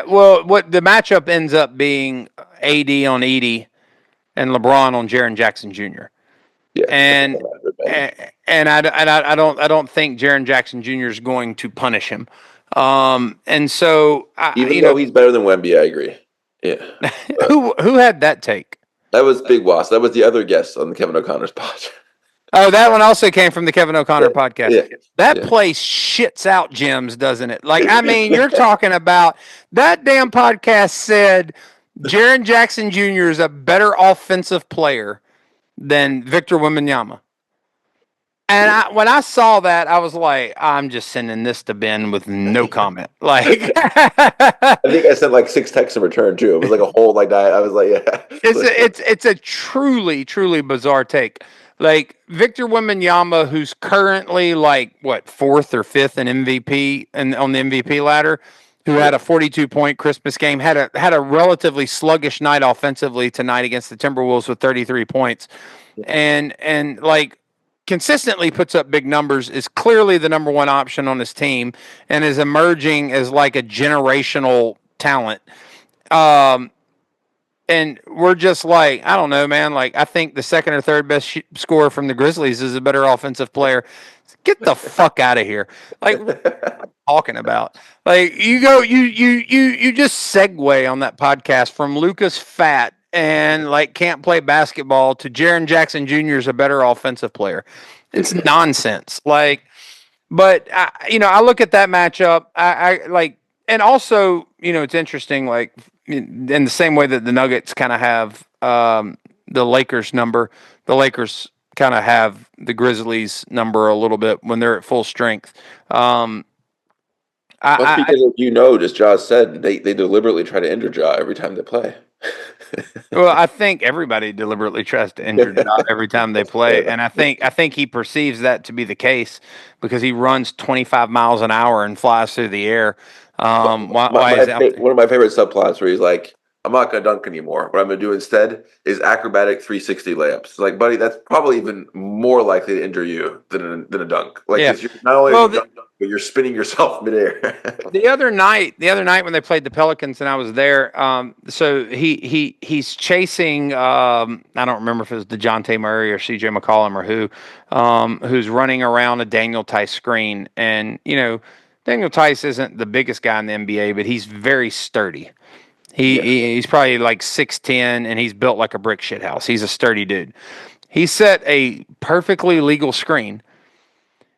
Well, what the matchup ends up being AD on Edie and LeBron on Jaren Jackson Jr. Yeah, and I don't think Jaren Jackson Jr. is going to punish him. And so even though he's better than Wemby, I agree. Yeah. Who had that take? That was Big Boss. That was the other guest on the Kevin O'Connor's pod. Oh, that one also came from the Kevin O'Connor podcast. Yeah, that place shits out gems, doesn't it? Like, I mean, you're talking about that damn podcast said Jaren Jackson Jr. is a better offensive player than Victor Wembanyama. And when I saw that, I was like, I'm just sending this to Ben with no comment. Like, I think I sent like 6 texts in return too. It was like a whole like I was like, yeah. It's a truly bizarre take. Like, Victor Wembanyama, who's currently like 4th or 5th in MVP and on the MVP ladder, who had a 42-point Christmas game, had a relatively sluggish night offensively tonight against the Timberwolves with 33 points, and like consistently puts up big numbers, is clearly the number one option on his team, and is emerging as like a generational talent. And we're just like, I don't know, man. Like, I think the second or third best scorer from the Grizzlies is a better offensive player. Get the fuck out of here. Like, what are you talking about? Like, you just segue on that podcast from Luka's fat and like can't play basketball to Jaren Jackson Jr. is a better offensive player. It's nonsense. Like, but I look at that matchup. I like, and also, it's interesting. Like, in the same way that the Nuggets kind of have the Lakers number, the Lakers kind of have the Grizzlies number a little bit when they're at full strength. Because as Ja said, they deliberately try to injure Ja every time they play. Well, I think everybody deliberately tries to injure Ja every time they play, and I think he perceives that to be the case because he runs 25 miles an hour and flies through the air. One of my favorite subplots where he's like, I'm not going to dunk anymore. What I'm going to do instead is acrobatic 360 layups. It's like, buddy, that's probably even more likely to injure you than a dunk. Like, you're not only dunk, but you're spinning yourself midair. The other night when they played the Pelicans and I was there, so he's chasing, I don't remember if it was DeJounte Murray or CJ McCollum or who's running around a Daniel Tice screen. And, Daniel Tice isn't the biggest guy in the NBA, but he's very sturdy. He's probably like 6'10", and he's built like a brick shithouse. He's a sturdy dude. He set a perfectly legal screen,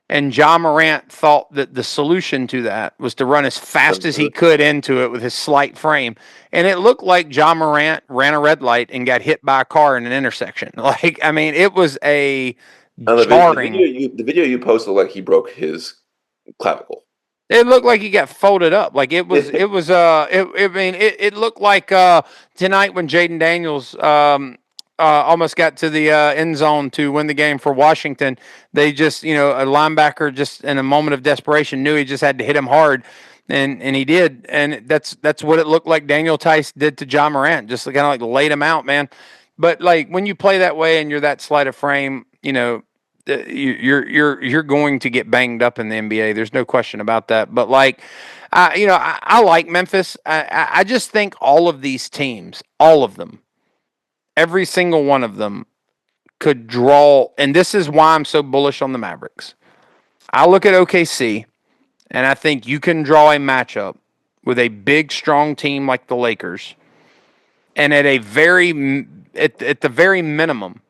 and Ja Morant thought that the solution to that was to run as fast as he could into it with his slight frame. And it looked like Ja Morant ran a red light and got hit by a car in an intersection. Like, I mean, it was a jarring. The video you posted looked like he broke his clavicle. It looked like he got folded up. Like it looked like tonight when Jaden Daniels almost got to the end zone to win the game for Washington. They just, a linebacker just in a moment of desperation knew he just had to hit him hard, and he did. And that's what it looked like Daniel Tice did to Ja Morant, just kind of like laid him out, man. But like when you play that way and you're that slight of frame, you're going to get banged up in the NBA. There's no question about that. But like, I like Memphis. I just think all of these teams, all of them, every single one of them could draw. And this is why I'm so bullish on the Mavericks. I look at OKC and I think you can draw a matchup with a big, strong team like the Lakers, and at the very minimum,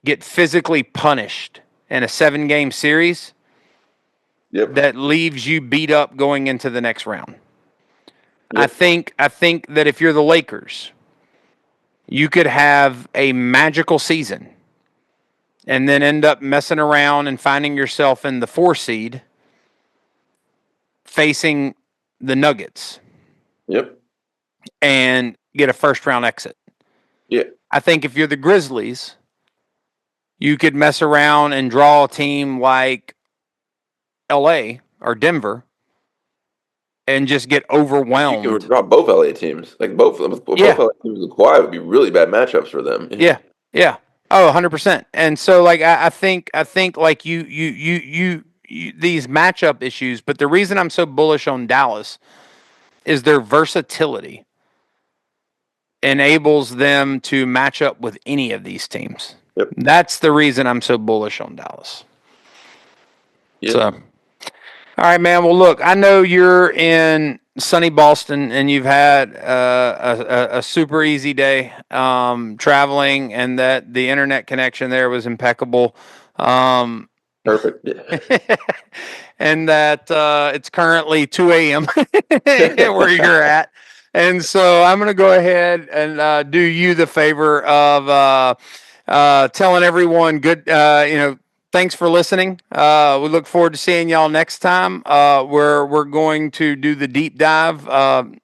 get physically punished in a 7-game series, that leaves you beat up going into the next round. Yep. I think that if you're the Lakers, you could have a magical season and then end up messing around and finding yourself in the 4 seed facing the Nuggets. Yep. And get a first-round exit. Yeah. I think if you're the Grizzlies, you could mess around and draw a team like LA or Denver and just get overwhelmed. You could draw both LA teams. Like both LA teams with Kawhi would be really bad matchups for them. Yeah. Oh, 100%. And so like I think like you these matchup issues, but the reason I'm so bullish on Dallas is their versatility enables them to match up with any of these teams. Yep. That's the reason I'm so bullish on Dallas. Yep. So, all right, man. Well, look, I know you're in sunny Boston and you've had a super easy day traveling, and that the internet connection there was impeccable. Perfect. Yeah. And that it's currently 2 a.m. where you're at. And so I'm going to go ahead and do you the favor of telling everyone thanks for listening. We look forward to seeing y'all next time. We're going to do the deep dive.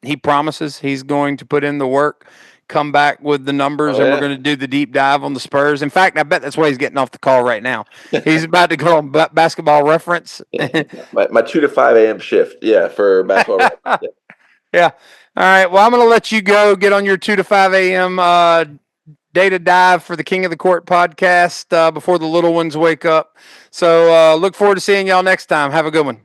He promises he's going to put in the work, come back with the numbers, and we're going to do the deep dive on the Spurs. In fact, I bet that's why he's getting off the call right now. He's about to go on Basketball Reference. my 2 to 5 a.m. shift. Yeah, for Basketball Reference. Yeah. All right. Well, I'm going to let you go get on your 2 to 5 a.m. Data dive for the King of the Court podcast before the little ones wake up. So look forward to seeing y'all next time. Have a good one.